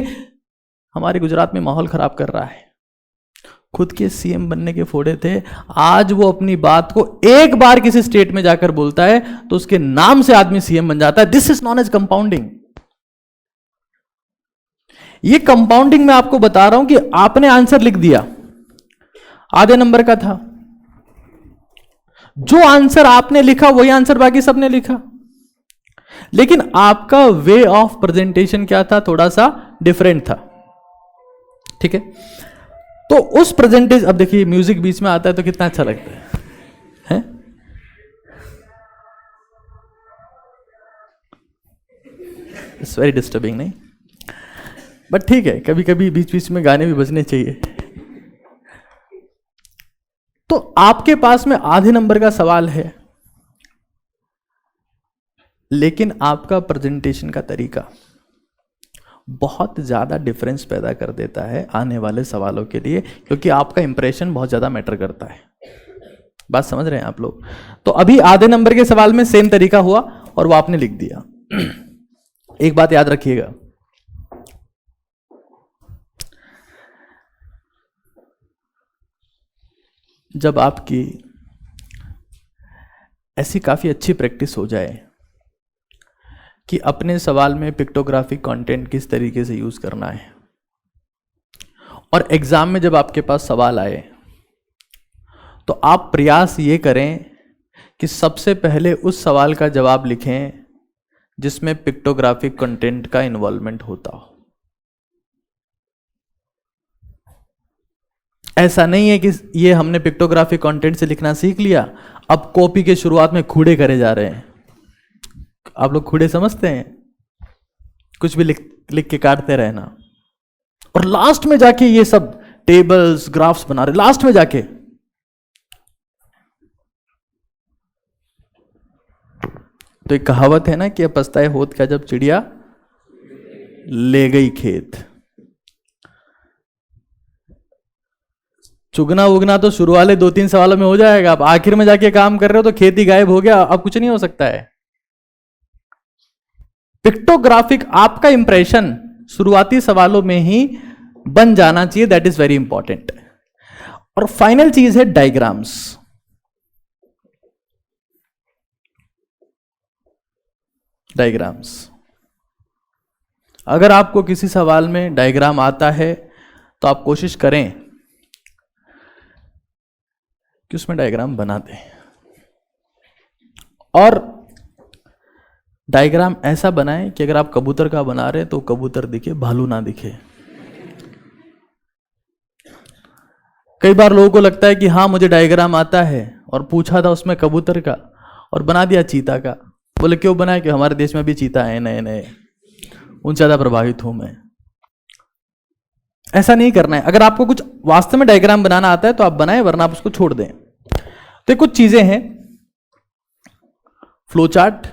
हमारे गुजरात में माहौल खराब कर रहा है। खुद के सीएम बनने के फोड़े थे। आज वो अपनी बात को एक बार किसी स्टेट में जाकर बोलता है तो उसके नाम से आदमी सीएम बन जाता है। This is known as compounding. ये कंपाउंडिंग मैं आपको बता रहा हूं कि आपने आंसर लिख दिया, आधे नंबर का था। जो आंसर आपने लिखा वही आंसर बाकी सबने लिखा, लेकिन आपका वे ऑफ प्रेजेंटेशन क्या था? थोड़ा सा डिफरेंट था। ठीक है, तो उस प्रेजेंटेशन, अब देखिए म्यूजिक बीच में आता है तो कितना अच्छा लगता है? इट्स वेरी डिस्टर्बिंग, नहीं? बट ठीक है, कभी कभी बीच बीच में गाने भी बजने चाहिए। तो आपके पास में आधे नंबर का सवाल है, लेकिन आपका प्रेजेंटेशन का तरीका बहुत ज्यादा डिफरेंस पैदा कर देता है आने वाले सवालों के लिए, क्योंकि आपका इंप्रेशन बहुत ज्यादा मैटर करता है। बात समझ रहे हैं आप लोग? तो अभी आधे नंबर के सवाल में सेम तरीका हुआ और वो आपने लिख दिया। एक बात याद रखिएगा, जब आपकी ऐसी काफ़ी अच्छी प्रैक्टिस हो जाए कि अपने सवाल में पिक्टोग्राफिक कंटेंट किस तरीके से यूज़ करना है, और एग्ज़ाम में जब आपके पास सवाल आए तो आप प्रयास ये करें कि सबसे पहले उस सवाल का जवाब लिखें जिसमें पिक्टोग्राफिक कंटेंट का इन्वॉल्वमेंट होता हो। ऐसा नहीं है कि ये हमने पिक्टोग्राफिक कंटेंट से लिखना सीख लिया, अब कॉपी के शुरुआत में खूड़े करे जा रहे हैं। आप लोग खूड़े समझते हैं? कुछ भी लिख के काटते रहना, और लास्ट में जाके ये सब टेबल्स ग्राफ्स बना रहे, लास्ट में जाके। तो एक कहावत है ना कि अब पछताए होत क्या जब चिड़िया ले गई खेत। चुगना उगना तो शुरू वाले 2-3 सवालों में हो जाएगा, आप आखिर में जाके काम कर रहे हो तो खेती गायब हो गया, अब कुछ नहीं हो सकता है। पिक्टोग्राफिक आपका इंप्रेशन शुरुआती सवालों में ही बन जाना चाहिए, दैट इज वेरी इंपॉर्टेंट। और फाइनल चीज है डायग्राम्स। डायग्राम्स, अगर आपको किसी सवाल में डायग्राम आता है तो आप कोशिश करें कि उसमें डायग्राम बना दें, और डायग्राम ऐसा बनाएं कि अगर आप कबूतर का बना रहे तो कबूतर दिखे, भालू ना दिखे। कई बार लोगों को लगता है कि हाँ मुझे डायग्राम आता है, और पूछा था उसमें कबूतर का और बना दिया चीता का। बोले क्यों बनाया? कि हमारे देश में भी चीता है नए नए, उनसे ज्यादा प्रभावित हूं मैं। ऐसा नहीं करना है। अगर आपको कुछ वास्तव में डायग्राम बनाना आता है तो आप बनाएं, वरना आप उसको छोड़ दें। तो कुछ चीजें हैं, flow chart,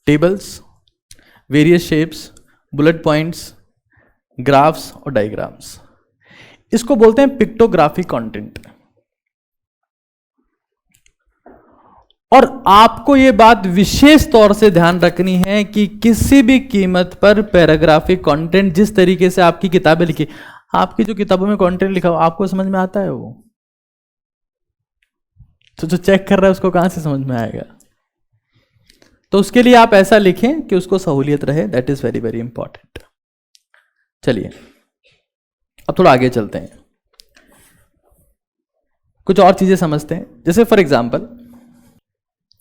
tables, various shapes, bullet points, graphs और डायग्राम्स। इसको बोलते हैं पिक्टोग्राफिक कंटेंट। और आपको यह बात विशेष तौर से ध्यान रखनी है कि किसी भी कीमत पर पैराग्राफिक कंटेंट, जिस तरीके से आपकी किताबें लिखी, आपकी जो किताबों में कंटेंट लिखा हो आपको समझ में आता है वो, तो जो चेक कर रहा है उसको कहां से समझ में आएगा? तो उसके लिए आप ऐसा लिखें कि उसको सहूलियत रहे, that is very very important. चलिए अब थोड़ा आगे चलते हैं, कुछ और चीजें समझते हैं। जैसे फॉर एग्जाम्पल,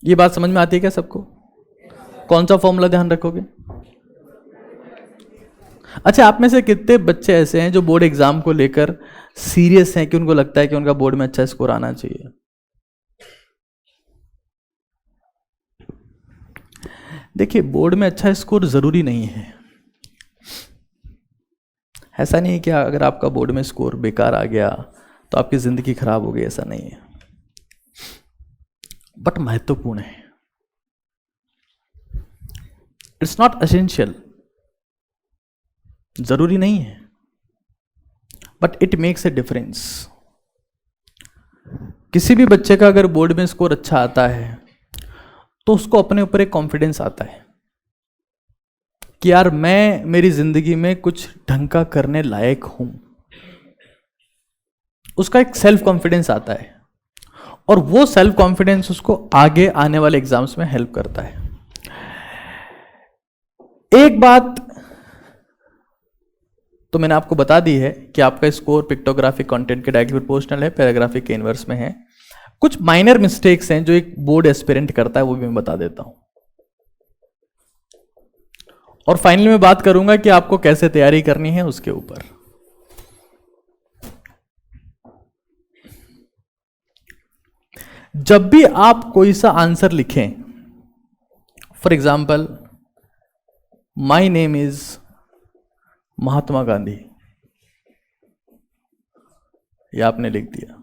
ये बात समझ में आती है क्या सबको? कौन सा फॉर्मूला ध्यान रखोगे? अच्छा, आप में से कितने बच्चे ऐसे हैं जो बोर्ड एग्जाम को लेकर सीरियस हैं कि उनको लगता है कि उनका बोर्ड में अच्छा स्कोर आना चाहिए? देखिए, बोर्ड में अच्छा स्कोर जरूरी नहीं है। ऐसा नहीं है कि अगर आपका बोर्ड में स्कोर बेकार आ गया तो आपकी जिंदगी खराब हो गई, ऐसा नहीं है। बट महत्वपूर्ण है। इट्स नॉट एसेंशियल, जरूरी नहीं है, but it makes a difference. किसी भी बच्चे का अगर बोर्ड में स्कोर अच्छा आता है तो उसको अपने ऊपर एक कॉन्फिडेंस आता है कि यार मैं मेरी जिंदगी में कुछ ढंग का करने लायक हूं। उसका एक सेल्फ कॉन्फिडेंस आता है, और वो सेल्फ कॉन्फिडेंस उसको आगे आने वाले एग्जाम्स में हेल्प करता है। एक बात तो मैंने आपको बता दी है कि आपका स्कोर पिक्टोग्राफिक कंटेंट के डायरेक्टली प्रोपोर्शनल है, पैराग्राफिक के इनवर्स में है। कुछ माइनर मिस्टेक्स हैं जो एक बोर्ड एस्पिरेंट करता है, वो भी मैं बता देता हूं। और फाइनली मैं बात करूंगा कि आपको कैसे तैयारी करनी है उसके ऊपर। जब भी आप कोई सा आंसर लिखें, for example my name is Mahatma Gandhi, यह आपने लिख दिया।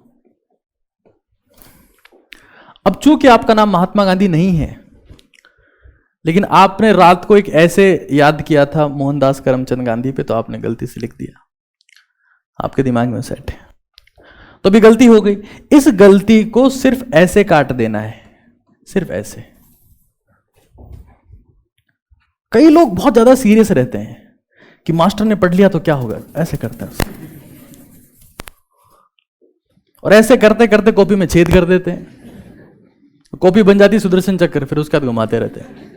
अब चूंकि आपका नाम महात्मा गांधी नहीं है, लेकिन आपने रात को एक ऐसे याद किया था मोहनदास करमचंद गांधी पे, तो आपने गलती से लिख दिया, आपके दिमाग में सेट है, तो भी गलती हो गई। इस गलती को सिर्फ ऐसे काट देना है, सिर्फ ऐसे। कई लोग बहुत ज्यादा सीरियस रहते हैं कि मास्टर ने पढ़ लिया तो क्या होगा, ऐसे करते हैं। और ऐसे करते करते कॉपी में छेद कर देते हैं, कॉपी बन जाती सुदर्शन चक्र, फिर उसके बाद घुमाते रहते हैं।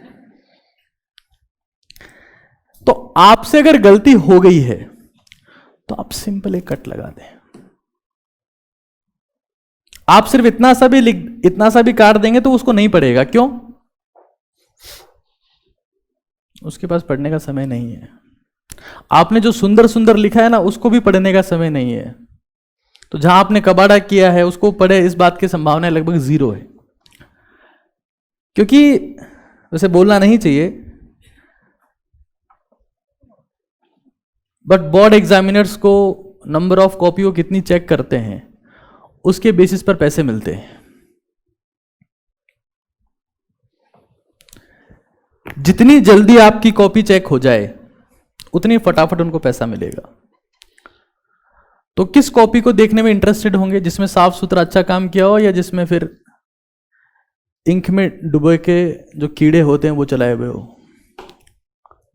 तो आपसे अगर गलती हो गई है तो आप सिंपल एक कट लगा दें। आप सिर्फ इतना सा भी काट देंगे तो उसको नहीं पढ़ेगा। क्यों? उसके पास पढ़ने का समय नहीं है। आपने जो सुंदर सुंदर लिखा है ना, उसको भी पढ़ने का समय नहीं है। तो जहां आपने कबाड़ा किया है उसको पढ़े, इस बात की संभावना लगभग 0 है। क्योंकि वैसे बोलना नहीं चाहिए, बट बोर्ड एग्जामिनर्स को नंबर ऑफ कॉपी को कितनी चेक करते हैं उसके बेसिस पर पैसे मिलते हैं। जितनी जल्दी आपकी कॉपी चेक हो जाए उतनी फटाफट उनको पैसा मिलेगा। तो किस कॉपी को देखने में इंटरेस्टेड होंगे? जिसमें साफ सुथरा अच्छा काम किया हो, या जिसमें फिर इंक में डुबो के जो कीड़े होते हैं वो चलाए हुए हो?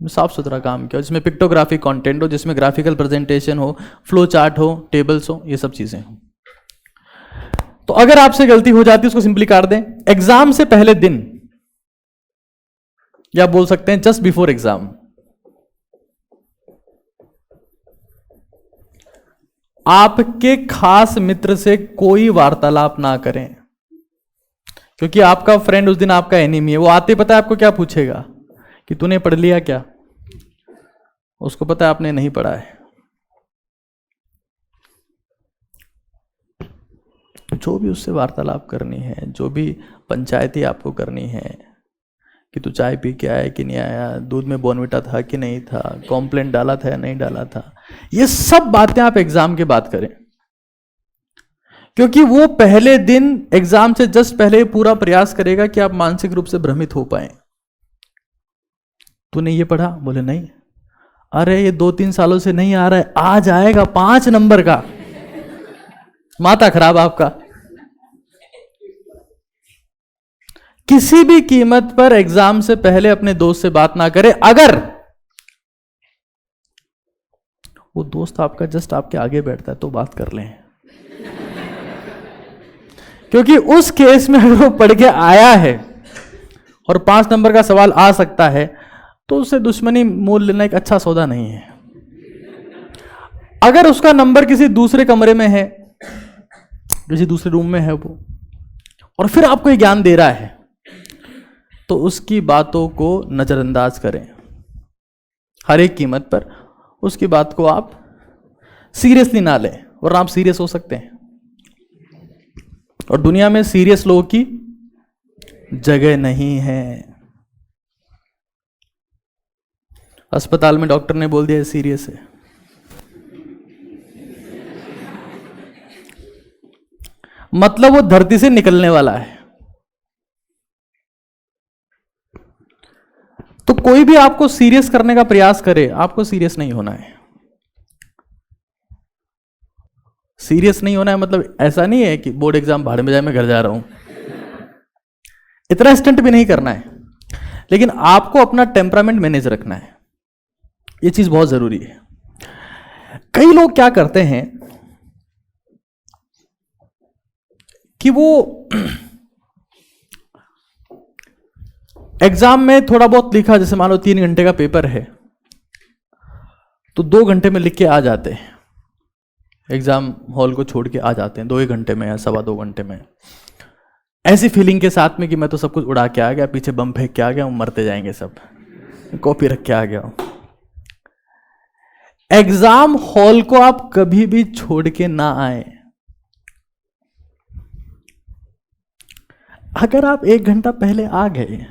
साफ सुथरा काम किया हो, जिसमें पिक्टोग्राफिक कंटेंट हो, जिसमें ग्राफिकल प्रेजेंटेशन हो, फ्लो चार्ट हो, टेबल्स हो, ये सब चीजें हो। तो अगर आपसे गलती हो जाती है उसको सिंपली काट दें। एग्जाम से पहले दिन, या बोल सकते हैं जस्ट बिफोर एग्जाम, आपके खास मित्र से कोई वार्तालाप ना करें, क्योंकि आपका फ्रेंड उस दिन आपका एनिमी है। वो आते पता है आपको क्या पूछेगा कि तूने पढ़ लिया क्या? उसको पता है आपने नहीं पढ़ा है। जो भी उससे वार्तालाप करनी है, जो भी पंचायती आपको करनी है कि तू चाय पी के आया कि नहीं आया, दूध में बॉर्नविटा था कि नहीं था, कॉम्प्लेन डाला था या नहीं डाला था, ये सब बातें आप एग्जाम के बाद करें। क्योंकि वो पहले दिन एग्जाम से जस्ट पहले पूरा प्रयास करेगा कि आप मानसिक रूप से भ्रमित हो पाए। तूने ये पढ़ा? बोले नहीं। अरे ये 2-3 सालों से नहीं आ रहा है, आज आएगा 5 नंबर का। माथा खराब आपका। किसी भी कीमत पर एग्जाम से पहले अपने दोस्त से बात ना करें। अगर वो दोस्त आपका जस्ट आपके आगे बैठता है तो बात कर लें, क्योंकि उस केस में अगर वो पढ़ के आया है और 5 नंबर का सवाल आ सकता है तो उससे दुश्मनी मोल लेना एक अच्छा सौदा नहीं है। अगर उसका नंबर किसी दूसरे कमरे में है, किसी दूसरे रूम में है वो, और फिर आपको ये ज्ञान दे रहा है, तो उसकी बातों को नजरअंदाज करें। हर एक कीमत पर उसकी बात को आप सीरियसली ना लें, वरना आप सीरियस हो सकते हैं। और दुनिया में सीरियस लोगों की जगह नहीं है। अस्पताल में डॉक्टर ने बोल दिया सीरियस है, मतलब वो धरती से निकलने वाला है। तो कोई भी आपको सीरियस करने का प्रयास करे, आपको सीरियस नहीं होना है। सीरियस नहीं होना है मतलब ऐसा नहीं है कि बोर्ड एग्जाम भाड़ में जाए मैं घर जा रहा हूं, इतना स्टंट भी नहीं करना है। लेकिन आपको अपना टेम्परामेंट मैनेज रखना है, यह चीज बहुत जरूरी है। कई लोग क्या करते हैं कि वो एग्जाम में थोड़ा बहुत लिखा, जैसे मान लो 3 घंटे का पेपर है, तो 2 घंटे में लिख के आ जाते हैं, एग्जाम हॉल को छोड़ के आ जाते हैं 2-1 घंटे में या 2.25 घंटे में, ऐसी फीलिंग के साथ में कि मैं तो सब कुछ उड़ा के आ गया, पीछे बम फेंक के आ गया हूं, मरते जाएंगे सब, कॉपी रख के आ गया हूं। एग्जाम हॉल को आप कभी भी छोड़ के ना आए। अगर आप 1 घंटा पहले आ गए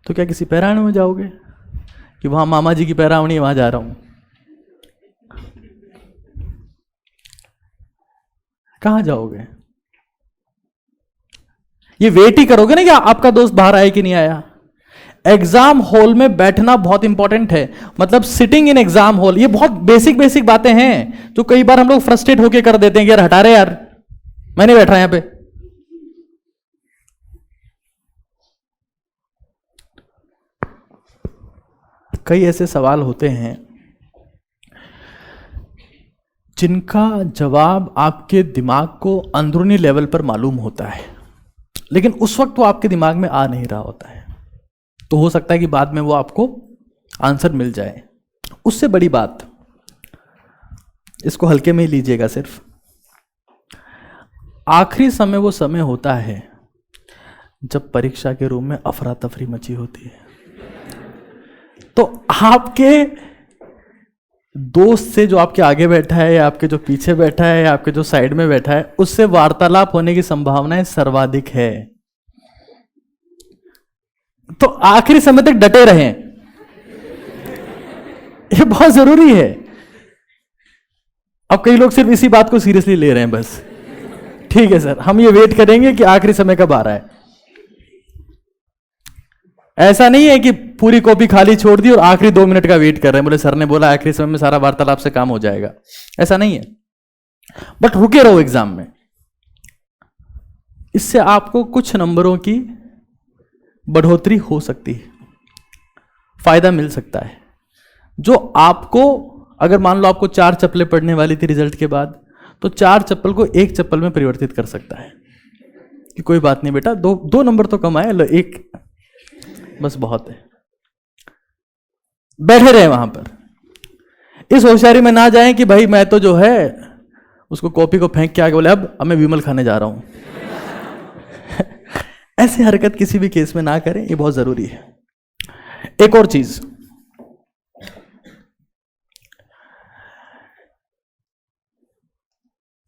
तो क्या किसी पैरावणी में जाओगे कि वहां मामा जी की पैरावणी, वहां जा रहा हूं? कहां जाओगे? ये वेट ही करोगे ना कि आपका दोस्त बाहर आया कि नहीं आया। एग्जाम हॉल में बैठना बहुत इंपॉर्टेंट है, मतलब सिटिंग इन एग्जाम हॉल। ये बहुत बेसिक बेसिक बातें हैं जो कई बार हम लोग फ्रस्ट्रेट होकर कर देते हैं कि यार हटा रहे यार, मैं नहीं बैठ रहा यहां पे। कई ऐसे सवाल होते हैं जिनका जवाब आपके दिमाग को अंदरूनी लेवल पर मालूम होता है, लेकिन उस वक्त वो आपके दिमाग में आ नहीं रहा होता है, तो हो सकता है कि बाद में वो आपको आंसर मिल जाए। उससे बड़ी बात, इसको हल्के में ही लीजिएगा, सिर्फ आखिरी समय वो समय होता है जब परीक्षा के रूम में अफरा तफरी मची होती है। तो आपके दोस्त से जो आपके आगे बैठा है, या आपके जो पीछे बैठा है, या आपके जो साइड में बैठा है, उससे वार्तालाप होने की संभावनाएं सर्वाधिक है। तो आखिरी समय तक डटे रहें, ये बहुत जरूरी है। अब कई लोग सिर्फ इसी बात को सीरियसली ले रहे हैं, बस ठीक है सर, हम ये वेट करेंगे कि आखिरी समय कब आ रहा है। ऐसा नहीं है कि पूरी कॉपी खाली छोड़ दी और आखिरी 2 मिनट का वेट कर रहे हैं, बोले सर ने बोला आखिरी समय में सारा वार्तालाप से काम हो जाएगा, ऐसा नहीं है। बट रुके रहो एग्जाम में, इससे आपको कुछ नंबरों की बढ़ोतरी हो सकती है, फायदा मिल सकता है, जो आपको, अगर मान लो आपको 4 चप्पलें पढ़ने वाली थी रिजल्ट के बाद, तो 4 चप्पल को 1 चप्पल में परिवर्तित कर सकता है कि कोई बात नहीं बेटा, 2 नंबर तो कम आए, लो 1 बस बहुत है। बैठे रहे वहां पर। इस होशियारी में ना जाएं कि भाई मैं तो जो है उसको कॉपी को फेंक के आगे बोले अब मैं विमल खाने जा रहा हूं। ऐसी हरकत किसी भी केस में ना करें, ये बहुत जरूरी है। एक और चीज,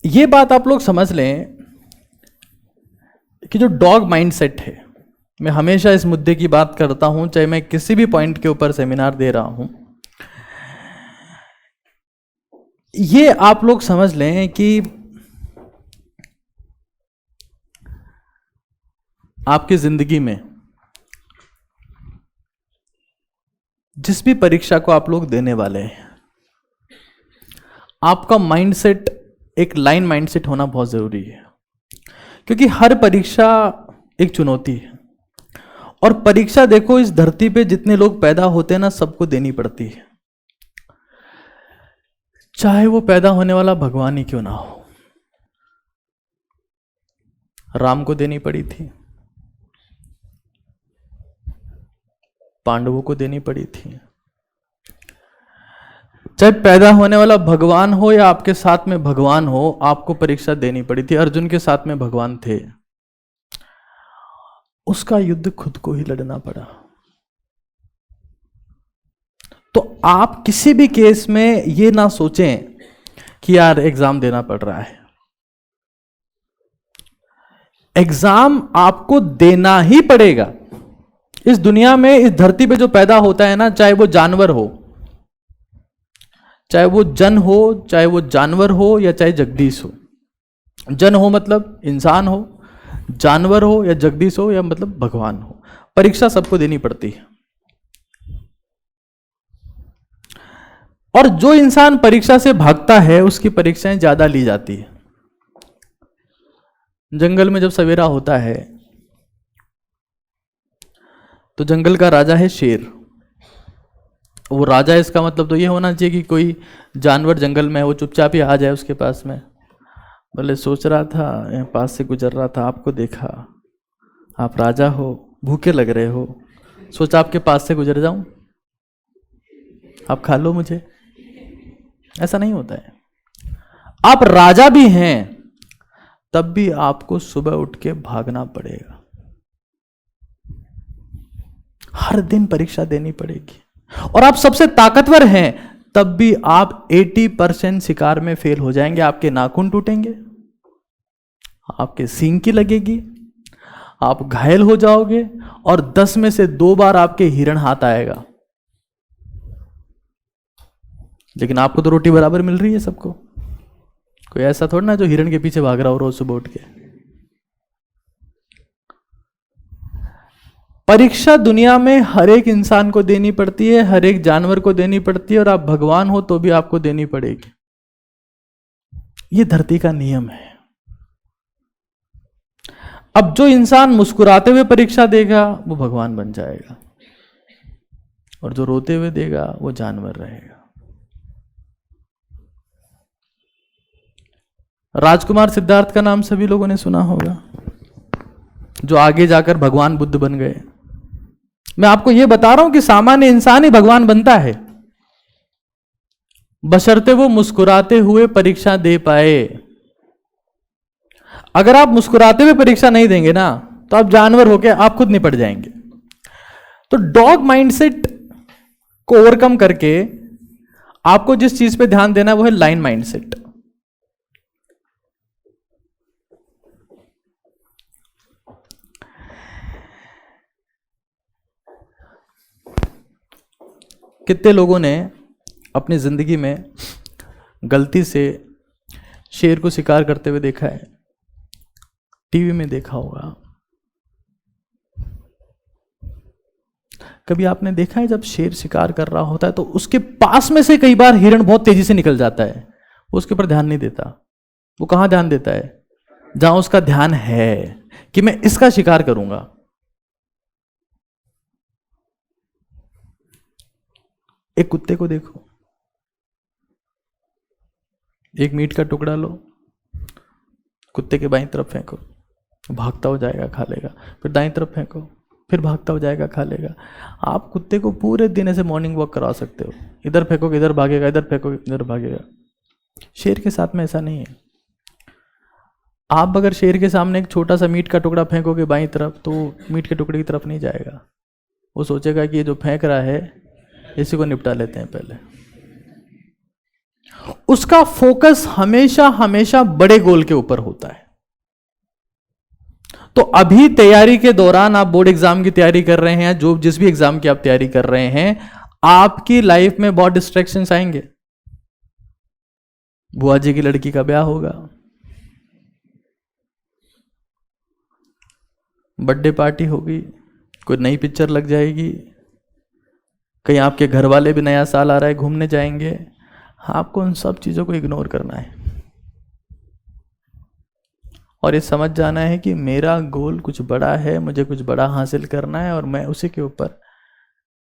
ये बात आप लोग समझ लें कि जो डॉग माइंडसेट है, मैं हमेशा इस मुद्दे की बात करता हूं, चाहे मैं किसी भी पॉइंट के ऊपर सेमिनार दे रहा हूं, ये आप लोग समझ लें कि आपकी जिंदगी में जिस भी परीक्षा को आप लोग देने वाले हैं, आपका माइंडसेट एक लाइन माइंडसेट होना बहुत जरूरी है, क्योंकि हर परीक्षा एक चुनौती है। और परीक्षा देखो, इस धरती पे जितने लोग पैदा होते हैं ना, सबको देनी पड़ती है, चाहे वो पैदा होने वाला भगवान ही क्यों ना हो। राम को देनी पड़ी थी, पांडवों को देनी पड़ी थी, चाहे पैदा होने वाला भगवान हो या आपके साथ में भगवान हो, आपको परीक्षा देनी पड़ी थी। अर्जुन के साथ में भगवान थे, उसका युद्ध खुद को ही लड़ना पड़ा। तो आप किसी भी केस में ये ना सोचें कि यार एग्जाम देना पड़ रहा है। एग्जाम आपको देना ही पड़ेगा। इस दुनिया में, इस धरती पे जो पैदा होता है ना, चाहे वो जानवर हो, चाहे वो जन हो, चाहे वो जानवर हो, या चाहे जगदीश हो। जन हो मतलब इंसान हो, जानवर हो या जगदीश हो, या मतलब भगवान हो, परीक्षा सबको देनी पड़ती है। और जो इंसान परीक्षा से भागता है, उसकी परीक्षाएं ज्यादा ली जाती है। जंगल में जब सवेरा होता है तो जंगल का राजा है शेर। वो राजा, इसका मतलब तो ये होना चाहिए कि कोई जानवर जंगल में है, वो चुपचाप ही आ जाए उसके पास में। बोले सोच रहा था, यहाँ पास से गुजर रहा था, आपको देखा, आप राजा हो, भूखे लग रहे हो, सोचा आपके पास से गुजर जाऊं, आप खा लो मुझे। ऐसा नहीं होता है। आप राजा भी हैं, तब भी आपको सुबह उठ के भागना पड़ेगा, हर दिन परीक्षा देनी पड़ेगी। और आप सबसे ताकतवर हैं, तब भी आप 80% शिकार में फेल हो जाएंगे। आपके नाखून टूटेंगे, आपके सींग की लगेगी, आप घायल हो जाओगे, और 10 में से 2 बार आपके हिरण हाथ आएगा। लेकिन आपको तो रोटी बराबर मिल रही है सबको। कोई ऐसा थोड़ा ना जो हिरण के पीछे भाग रहा हो रोज सुबह उठ के। परीक्षा दुनिया में हर एक इंसान को देनी पड़ती है, हर एक जानवर को देनी पड़ती है, और आप भगवान हो तो भी आपको देनी पड़ेगी। ये धरती का नियम है। अब जो इंसान मुस्कुराते हुए परीक्षा देगा वो भगवान बन जाएगा, और जो रोते हुए देगा वो जानवर रहेगा। राजकुमार सिद्धार्थ का नाम सभी लोगों ने सुना होगा, जो आगे जाकर भगवान बुद्ध बन गए। मैं आपको यह बता रहा हूं कि सामान्य इंसान ही भगवान बनता है, बशर्ते वो मुस्कुराते हुए परीक्षा दे पाए। अगर आप मुस्कुराते हुए परीक्षा नहीं देंगे ना, तो आप जानवर होके आप खुद निपट जाएंगे। तो डॉग माइंडसेट को ओवरकम करके आपको जिस चीज पे ध्यान देना है वो है लाइन माइंडसेट। कितने लोगों ने अपनी जिंदगी में गलती से शेर को शिकार करते हुए देखा है? टीवी में देखा होगा। कभी आपने देखा है जब शेर शिकार कर रहा होता है तो उसके पास में से कई बार हिरण बहुत तेजी से निकल जाता है, वो उसके ऊपर ध्यान नहीं देता। वो कहां ध्यान देता है? जहां उसका ध्यान है कि मैं इसका शिकार करूंगा। एक कुत्ते को देखो, एक मीट का टुकड़ा लो, कुत्ते के बाईं तरफ फेंको, भागता हो जाएगा, खा लेगा। फिर दाईं तरफ फेंको, फिर भागता हो जाएगा, खा लेगा। आप कुत्ते को पूरे दिन ऐसे मॉर्निंग वॉक करा सकते हो, इधर फेंकोगे इधर भागेगा, इधर फेंकोगे इधर भागेगा। शेर के साथ में ऐसा नहीं है। आप अगर शेर के सामने एक छोटा सा मीट का टुकड़ा फेंकोगे बाईं तरफ, तो मीट के टुकड़े की तरफ नहीं जाएगा। वो सोचेगा कि ये जो फेंक रहा है इसी को निपटा लेते हैं पहले। उसका फोकस हमेशा हमेशा बड़े गोल के ऊपर होता है। तो अभी तैयारी के दौरान आप बोर्ड एग्जाम की तैयारी कर रहे हैं, जो जिस भी एग्जाम की आप तैयारी कर रहे हैं, आपकी लाइफ में बहुत डिस्ट्रैक्शंस आएंगे। बुआ जी की लड़की का ब्याह होगा, बर्थडे पार्टी होगी, कोई नई पिक्चर लग जाएगी, कहीं आपके घर वाले भी नया साल आ रहा है घूमने जाएंगे। आपको उन सब चीजों को इग्नोर करना है और ये समझ जाना है कि मेरा गोल कुछ बड़ा है, मुझे कुछ बड़ा हासिल करना है और मैं उसी के ऊपर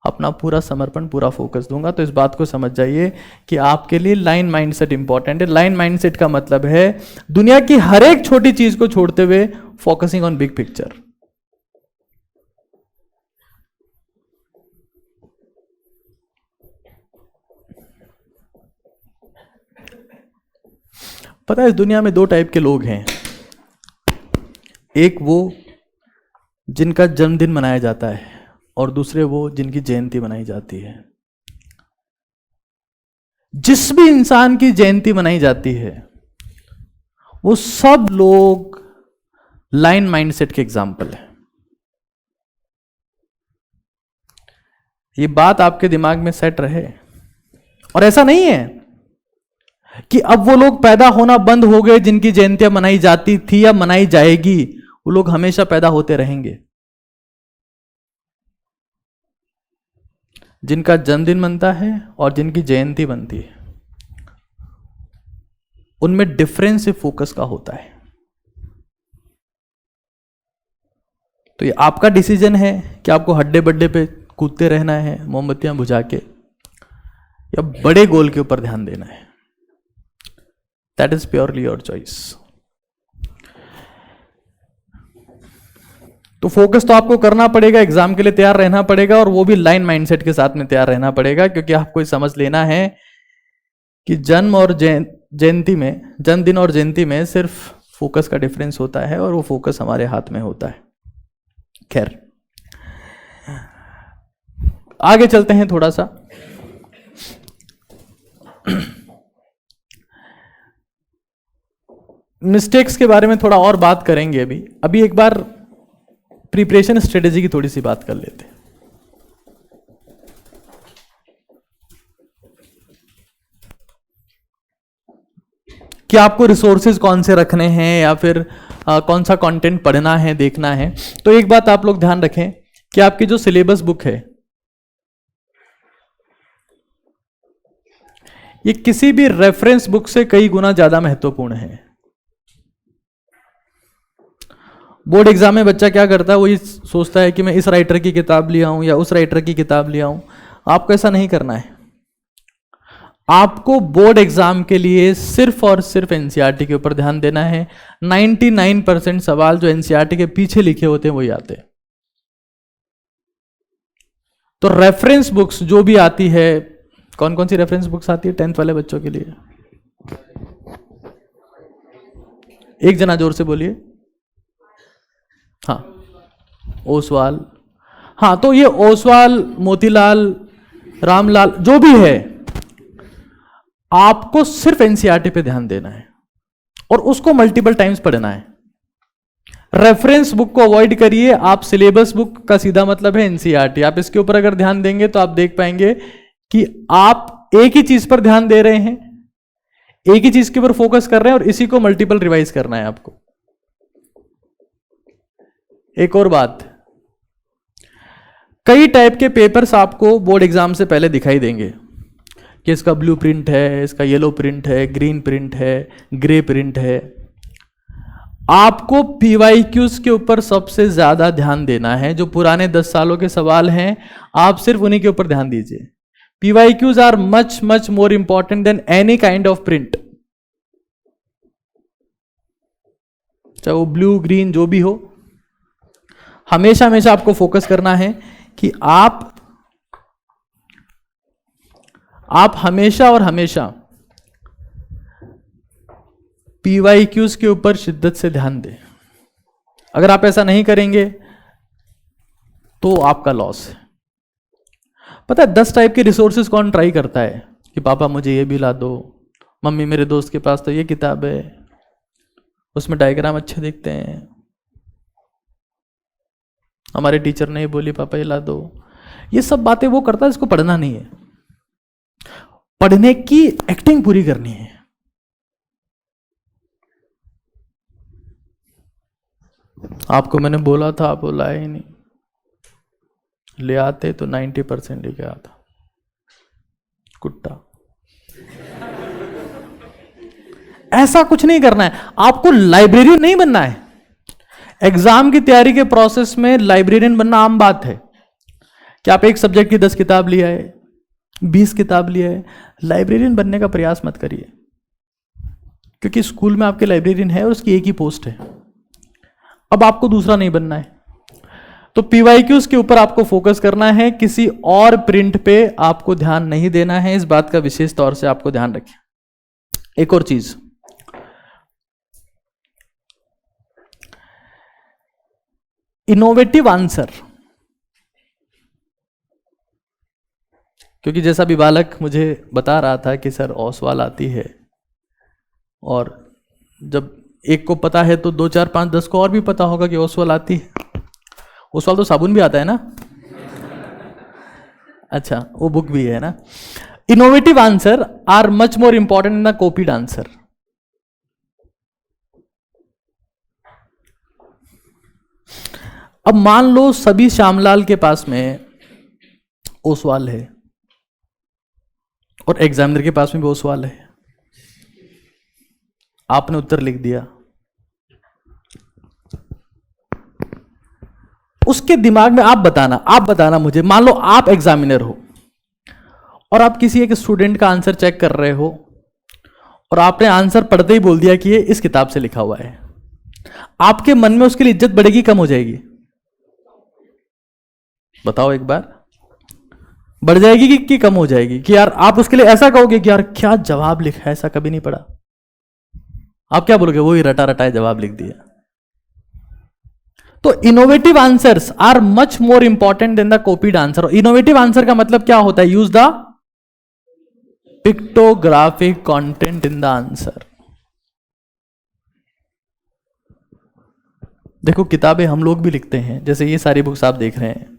अपना पूरा समर्पण, पूरा फोकस दूंगा। तो इस बात को समझ जाइए कि आपके लिए लाइन माइंडसेट इंपॉर्टेंट है। लाइन माइंडसेट का मतलब है दुनिया की हर एक छोटी चीज को छोड़ते हुए फोकसिंग ऑन बिग पिक्चर। पता है इस दुनिया में दो टाइप के लोग हैं। एक वो जिनका जन्मदिन मनाया जाता है और दूसरे वो जिनकी जयंती मनाई जाती है। जिस भी इंसान की जयंती मनाई जाती है वो सब लोग लाइन माइंडसेट के एग्जाम्पल है। ये बात आपके दिमाग में सेट रहे। और ऐसा नहीं है कि अब वो लोग पैदा होना बंद हो गए जिनकी जयंतियां मनाई जाती थी या मनाई जाएगी। वो लोग हमेशा पैदा होते रहेंगे। जिनका जन्मदिन बनता है और जिनकी जयंती बनती है, उनमें डिफरेंस सिर्फ फोकस का होता है। तो ये आपका डिसीजन है कि आपको हड्डे बड्डे पे कूदते रहना है मोमबत्तियां बुझा के, या बड़े गोल के ऊपर ध्यान देना है। That is purely your choice. तो फोकस तो आपको करना पड़ेगा, एग्जाम के लिए तैयार रहना पड़ेगा, और वो भी लाइन माइंडसेट के साथ में तैयार रहना पड़ेगा। क्योंकि आपको समझ लेना है कि जन्म और जयंती में, जन्मदिन और जयंती में सिर्फ फोकस का डिफरेंस होता है और वो फोकस हमारे हाथ में होता है। खैर, आगे चलते हैं थोड़ा सा। मिस्टेक्स के बारे में थोड़ा और बात करेंगे। अभी एक बार प्रिपरेशन स्ट्रेटेजी की थोड़ी सी बात कर लेते हैं। कि आपको रिसोर्सेज कौन से रखने हैं या फिर कौन सा कंटेंट पढ़ना है, देखना है। तो एक बात आप लोग ध्यान रखें कि आपकी जो सिलेबस बुक है, ये किसी भी रेफरेंस बुक से कई गुना ज्यादा महत्वपूर्ण है। बोर्ड एग्जाम में बच्चा क्या करता है, वो ये सोचता है कि मैं इस राइटर की किताब लिया हूं या उस राइटर की किताब लिया हूं। आपको ऐसा नहीं करना है। आपको बोर्ड एग्जाम के लिए सिर्फ और सिर्फ एनसीईआरटी के ऊपर ध्यान देना है। 99% सवाल जो एनसीईआरटी के पीछे लिखे होते हैं वही आते हैं। तो रेफरेंस बुक्स जो भी आती है, कौन कौन सी रेफरेंस बुक्स आती है 10th वाले बच्चों के लिए? एक जना जोर से बोलिए। हाँ, ओसवाल। हाँ, तो ये ओसवाल, मोतीलाल, रामलाल जो भी है, आपको सिर्फ एनसीईआरटी पे ध्यान देना है और उसको मल्टीपल टाइम्स पढ़ना है। रेफरेंस बुक को अवॉइड करिए। आप सिलेबस बुक का सीधा मतलब है एनसीईआरटी। आप इसके ऊपर अगर ध्यान देंगे तो आप देख पाएंगे कि आप एक ही चीज पर ध्यान दे रहे हैं, एक ही चीज के ऊपर फोकस कर रहे हैं और इसी को मल्टीपल रिवाइज करना है आपको। एक और बात, कई टाइप के पेपर्स आपको बोर्ड एग्जाम से पहले दिखाई देंगे कि इसका ब्लू प्रिंट है, इसका येलो प्रिंट है, ग्रीन प्रिंट है, ग्रे प्रिंट है। आपको पीवाईक्यूज के ऊपर सबसे ज्यादा ध्यान देना है। जो पुराने 10 सालों के सवाल हैं, आप सिर्फ उन्हीं के ऊपर ध्यान दीजिए। PYQs are much much more important than any kind of print, चाहे वो ब्लू ग्रीन जो भी हो। हमेशा हमेशा आपको फोकस करना है कि आप हमेशा और हमेशा पीवाईक्यूज के ऊपर शिद्दत से ध्यान दें। अगर आप ऐसा नहीं करेंगे तो आपका लॉस है। पता है 10 टाइप के रिसोर्सेज कौन ट्राई करता है कि पापा मुझे ये भी ला दो, मम्मी मेरे दोस्त के पास तो ये किताब है, उसमें डायग्राम अच्छे दिखते हैं, हमारे टीचर ने बोली पापा ये ला दो। ये सब बातें वो करता है, इसको पढ़ना नहीं है। पढ़ने की एक्टिंग पूरी करनी है। आपको मैंने बोला था, आप लाए ही नहीं। ले आते तो 90% लेके आता कुत्ता। ऐसा कुछ नहीं करना है। आपको लाइब्रेरियन नहीं बनना है। एग्जाम की तैयारी के प्रोसेस में लाइब्रेरियन बनना आम बात है कि आप एक सब्जेक्ट की 10 किताब लिया है, 20 किताब लिया है। लाइब्रेरियन बनने का प्रयास मत करिए, क्योंकि स्कूल में आपके लाइब्रेरियन है और उसकी एक ही पोस्ट है। अब आपको दूसरा नहीं बनना है। तो पीवाईक्यूज के ऊपर आपको फोकस करना है, किसी और प्रिंट पे आपको ध्यान नहीं देना है। इस बात का विशेष तौर से आपको ध्यान रखें। एक और चीज, इनोवेटिव आंसर। क्योंकि जैसा भी बालक मुझे बता रहा था कि सर ओसवाल आती है, और जब एक को पता है तो 2 4 5 10 को और भी पता होगा कि ओसवाल आती है। ओसवाल तो साबुन भी आता है ना? अच्छा, वो बुक भी है ना। Innovative answer are much more important than the copied answer. अब मान लो सभी श्यामलाल के पास में ओसवाल है और एग्जामिनर के पास में भी ओसवाल है। आपने उत्तर लिख दिया, उसके दिमाग में आप बताना मुझे, मान लो आप एग्जामिनर हो और आप किसी एक स्टूडेंट का आंसर चेक कर रहे हो और आपने आंसर पढ़ते ही बोल दिया कि ये इस किताब से लिखा हुआ है। आपके मन में उसके लिए इज्जत बढ़ेगी, कम हो जाएगी? बताओ एक बार। बढ़ जाएगी कि कम हो जाएगी? कि यार आप उसके लिए ऐसा कहोगे कि यार क्या जवाब लिखा है, ऐसा कभी नहीं पढ़ा। आप क्या बोलोगे? वही रटा रटाए जवाब लिख दिया। तो innovative answers are much more important than the copied answer. Innovative answer का मतलब क्या होता है? Use the pictographic content in the answer. देखो किताबें हम लोग भी लिखते हैं, जैसे ये सारी बुक्स आप देख रहे हैं।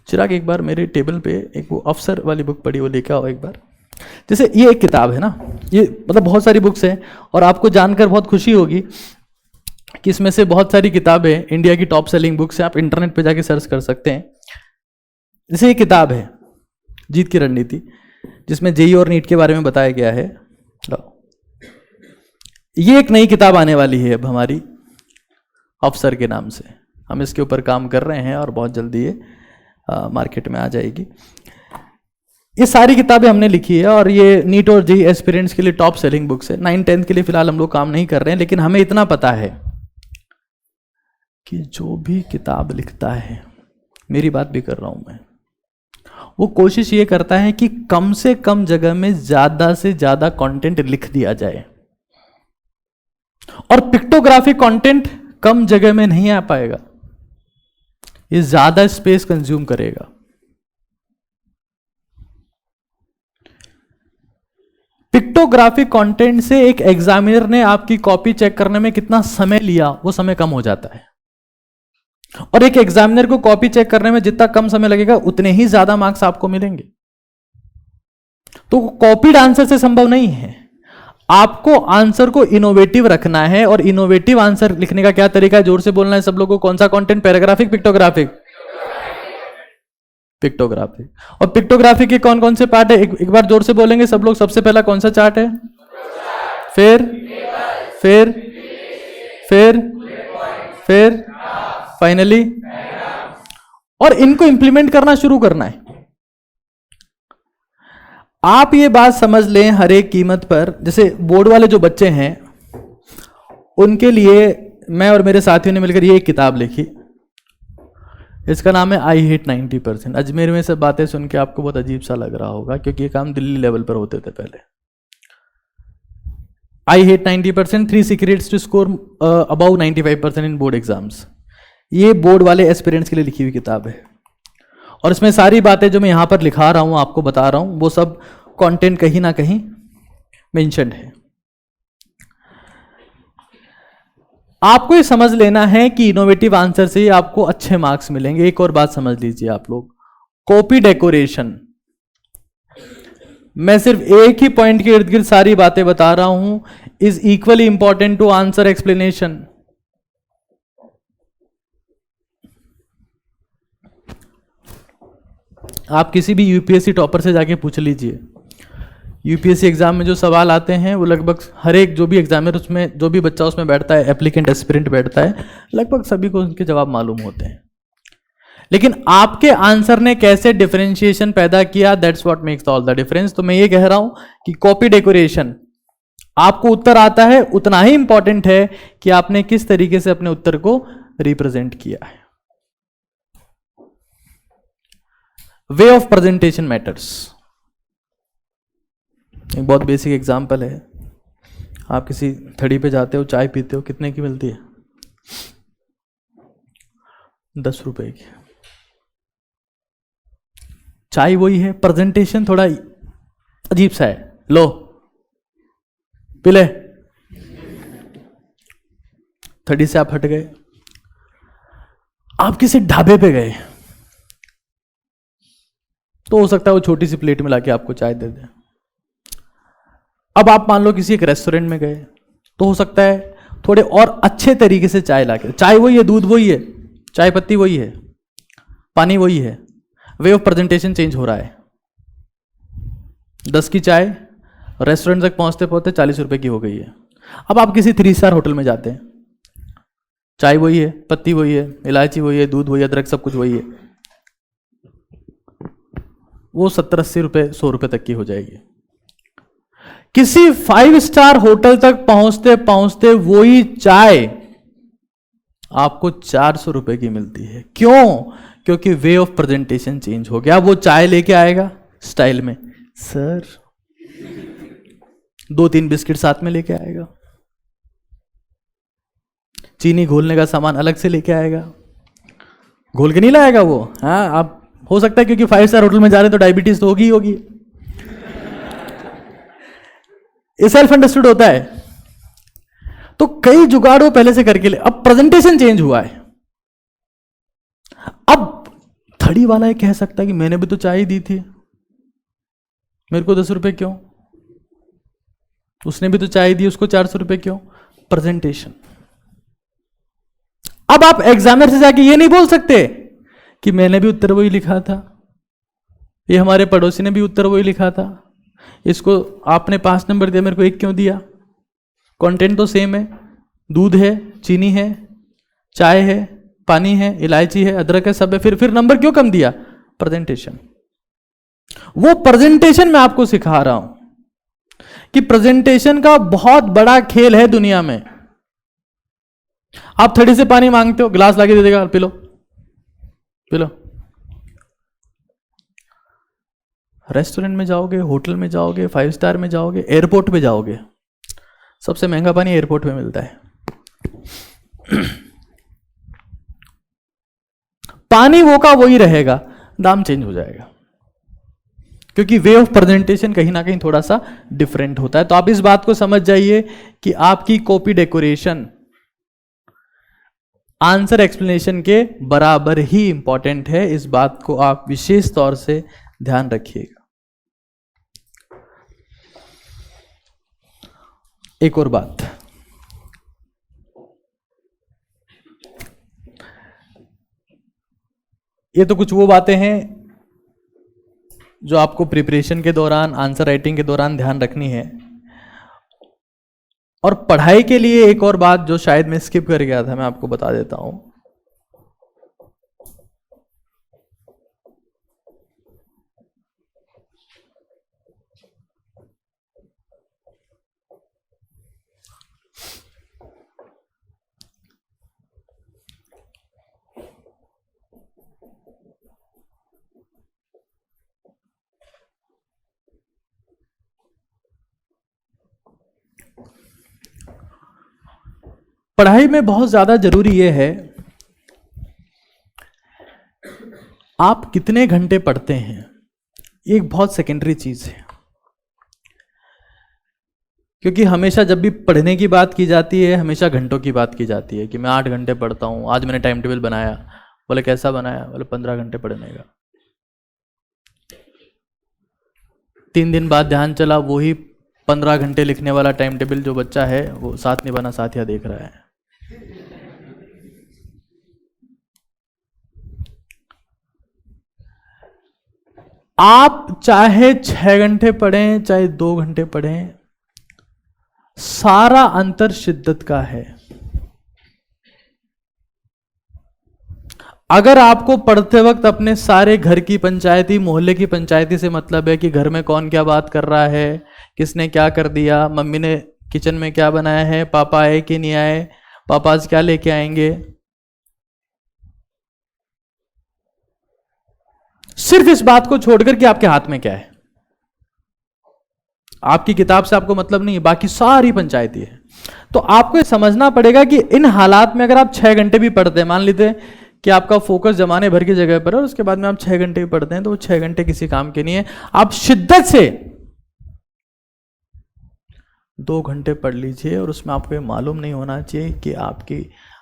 चिराग एक बार मेरे टेबल पे एक वो अफसर वाली बुक पड़ी, वो लेके आओ एक बार। जैसे ये एक किताब है ना, ये मतलब बहुत सारी बुक्स हैं और आपको जानकर बहुत खुशी होगी कि इसमें से बहुत सारी किताबें इंडिया की टॉप सेलिंग बुक्स हैं। आप इंटरनेट पे जाके सर्च कर सकते हैं। जैसे ये किताब है जीत की रणनीति, जिसमें जेईई और नीट के बारे में बताया गया है। ये एक नई किताब आने वाली है अब हमारी, अफसर के नाम से। हम इसके ऊपर काम कर रहे हैं और बहुत जल्दी ये मार्केट में आ जाएगी। ये सारी किताबें हमने लिखी है और ये नीट और जेईई एस्पिरेंट्स के लिए टॉप सेलिंग बुक्स है। 9-10 के लिए फिलहाल हम लोग काम नहीं कर रहे हैं, लेकिन हमें इतना पता है कि जो भी किताब लिखता है, मेरी बात भी कर रहा हूं मैं, वो कोशिश ये करता है कि कम से कम जगह में ज्यादा से ज्यादा कंटेंट लिख दिया जाए। और पिक्टोग्राफिक कंटेंट कम जगह में नहीं आ पाएगा, ये ज्यादा स्पेस कंज्यूम करेगा। पिक्टोग्राफिक कंटेंट से एक एग्जामिनर ने आपकी कॉपी चेक करने में कितना समय लिया, वो समय कम हो जाता है। और एक एग्जामिनर को कॉपी चेक करने में जितना कम समय लगेगा उतने ही ज्यादा मार्क्स आपको मिलेंगे। तो कॉपीड आंसर से संभव नहीं है। आपको आंसर को इनोवेटिव रखना है, और इनोवेटिव आंसर लिखने का क्या तरीका है, जोर से बोलना है सब लोगों को। कौन सा कंटेंट, पैराग्राफिक, पिक्टोग्राफिक? पिक्टोग्राफिक। और पिक्टोग्राफिक के कौन कौन से पार्ट है, एक बार जोर से बोलेंगे सब लोग। सबसे पहला कौन सा चार्ट है? फिर फाइनली, और इनको इंप्लीमेंट करना शुरू करना है। आप ये बात समझ लें हर एक कीमत पर। जैसे बोर्ड वाले जो बच्चे हैं, उनके लिए मैं और मेरे साथियों ने मिलकर ये एक किताब लिखी, इसका नाम है आई हेट 90%। अजमेर में सब बातें सुन के आपको बहुत अजीब सा लग रहा होगा, क्योंकि ये काम दिल्ली लेवल पर होते थे पहले। I hate 90%, 3 secrets to score above 95% in board exams. ये बोर्ड वाले एस्पिरेंट्स के लिए लिखी हुई किताब है, और इसमें सारी बातें जो मैं यहां पर लिखा रहा हूं, आपको बता रहा हूं, वो सब कंटेंट कहीं ना कहीं मेंशन्ड है। आपको ये समझ लेना है कि इनोवेटिव आंसर से ही आपको अच्छे मार्क्स मिलेंगे। एक और बात समझ लीजिए आप लोग, कॉपी डेकोरेशन। मैं सिर्फ एक ही पॉइंट के इर्द गिर्द सारी बातें बता रहा हूं, is equally important to answer explanation. आप किसी भी यूपीएससी टॉपर से जाके पूछ लीजिए, यूपीएससी एग्जाम में जो सवाल आते हैं वो लगभग हर एक, जो भी एग्जामिनर उसमें, जो भी बच्चा उसमें बैठता है, एप्लीकेंट एस्पिरेंट बैठता है, लगभग सभी को उनके जवाब मालूम होते हैं। लेकिन आपके आंसर ने कैसे डिफरेंशिएशन पैदा किया, that's what makes all the difference. तो मैं ये कह रहा हूं कि कॉपी डेकोरेशन, आपको उत्तर आता है, उतना ही इंपॉर्टेंट है कि आपने किस तरीके से अपने उत्तर को रिप्रेजेंट किया है। Way of presentation matters. एक बहुत बेसिक एग्जांपल है, आप किसी थड़ी पे जाते हो, चाय पीते हो, कितने की मिलती है? 10 रुपए की। चाय वही है, प्रेजेंटेशन थोड़ा अजीब सा है। लो पी ले, थड़ी से आप हट गए, आप किसी ढाबे पे गए, तो हो सकता है वो छोटी सी प्लेट में लाके आपको चाय दे दे। अब आप मान लो किसी एक रेस्टोरेंट में गए, तो हो सकता है थोड़े और अच्छे तरीके से चाय लाके, चाय वही है, दूध वही है, चाय पत्ती वही है, पानी वही है, वे ऑफ प्रेजेंटेशन चेंज हो रहा है। 10 की चाय रेस्टोरेंट तक पहुंचते पहुंचते 40 रुपए की हो गई है। अब आप किसी 3 स्टार होटल में जाते हैं, चाय वही है, पत्ती वही है, इलायची वही है, दूध वही है, अदरक सब कुछ वही है, वो 70-80 रुपए, 100 रुपए तक की हो जाएगी। किसी 5 स्टार होटल तक पहुंचते पहुंचते वही चाय आपको 400 रुपए की मिलती है। क्यों? क्योंकि वे ऑफ प्रेजेंटेशन चेंज हो गया। वो चाय लेके आएगा स्टाइल में, सर 2-3 बिस्किट साथ में लेके आएगा, चीनी घोलने का सामान अलग से लेके आएगा, घोल के नहीं लाएगा वो। हाँ, आप हो सकता है क्योंकि 5 स्टार होटल में जा रहे हैं तो डायबिटीज तो होगी ही होगी, ये सेल्फ अंडरस्टूड होता है। तो कई जुगाड़ वो पहले से करके ले। अब प्रेजेंटेशन चेंज हुआ है, अब थड़ी वाला ये कह सकता है कि मैंने भी तो चाय दी थी, मेरे को 10 रुपए क्यों? उसने भी तो चाय दी, उसको 400 रुपए क्यों? प्रेजेंटेशन। अब आप एग्जामिनर से जाके ये नहीं बोल सकते कि मैंने भी उत्तर वही लिखा था, ये हमारे पड़ोसी ने भी उत्तर वही लिखा था, इसको आपने 5 नंबर दिया, मेरे को 1 क्यों दिया? कंटेंट तो सेम है, दूध है, चीनी है, चाय है, पानी है, इलायची है, अदरक है, सब है, फिर नंबर क्यों कम दिया? प्रेजेंटेशन। वो प्रेजेंटेशन मैं आपको सिखा रहा हूं कि प्रेजेंटेशन का बहुत बड़ा खेल है दुनिया में। आप 30 से पानी मांगते हो, गिलास लाके दे देगा, P low P low. Restaurant में जाओगे, होटल में जाओगे, 5 स्टार में जाओगे, एयरपोर्ट पे जाओगे, सबसे महंगा पानी एयरपोर्ट पे मिलता है। पानी वो का वही रहेगा, दाम चेंज हो जाएगा, क्योंकि वे ऑफ प्रेजेंटेशन कहीं ना कहीं थोड़ा सा डिफरेंट होता है। तो आप इस बात को समझ जाइए कि आपकी कॉपी डेकोरेशन आंसर एक्सप्लेनेशन के बराबर ही इंपॉर्टेंट है। इस बात को आप विशेष तौर से ध्यान रखिएगा। एक और बात, ये तो कुछ वो बातें हैं जो आपको प्रिपरेशन के दौरान, आंसर राइटिंग के दौरान ध्यान रखनी है। और पढ़ाई के लिए एक और बात जो शायद मैं स्किप कर गया था, मैं आपको बता देता हूं। पढ़ाई में बहुत ज्यादा जरूरी यह है आप कितने घंटे पढ़ते हैं, एक बहुत सेकेंडरी चीज है। क्योंकि हमेशा जब भी पढ़ने की बात की जाती है, हमेशा घंटों की बात की जाती है कि मैं 8 घंटे पढ़ता हूं, आज मैंने टाइम टेबल बनाया। बोले कैसा बनाया? बोले 15 घंटे पढ़ने का। 3 दिन बाद ध्यान चला वही 15 घंटे लिखने वाला टाइम टेबल जो बच्चा है वो साथ नहीं बना, साथिया देख रहा है। आप चाहे 6 घंटे पढ़ें, चाहे 2 घंटे पढ़ें, सारा अंतर शिद्दत का है। अगर आपको पढ़ते वक्त अपने सारे घर की पंचायती, मोहल्ले की पंचायती से मतलब है कि घर में कौन क्या बात कर रहा है, किसने क्या कर दिया, मम्मी ने किचन में क्या बनाया है, पापा आए कि नहीं आए, पापा आज क्या लेके आएंगे, सिर्फ इस बात को छोड़कर कि आपके हाथ में क्या है, आपकी किताब से आपको मतलब नहीं है, बाकी सारी पंचायती है। तो आपको समझना पड़ेगा कि इन हालात में अगर आप 6 घंटे भी पढ़ते हैं, मान लेते कि आपका फोकस जमाने भर की जगह पर है और उसके बाद में आप 6 घंटे भी पढ़ते हैं, तो वो 6 घंटे किसी काम के नहीं है। आप शिद्दत से 2 घंटे पढ़ लीजिए और उसमें आपको ये मालूम नहीं होना चाहिए कि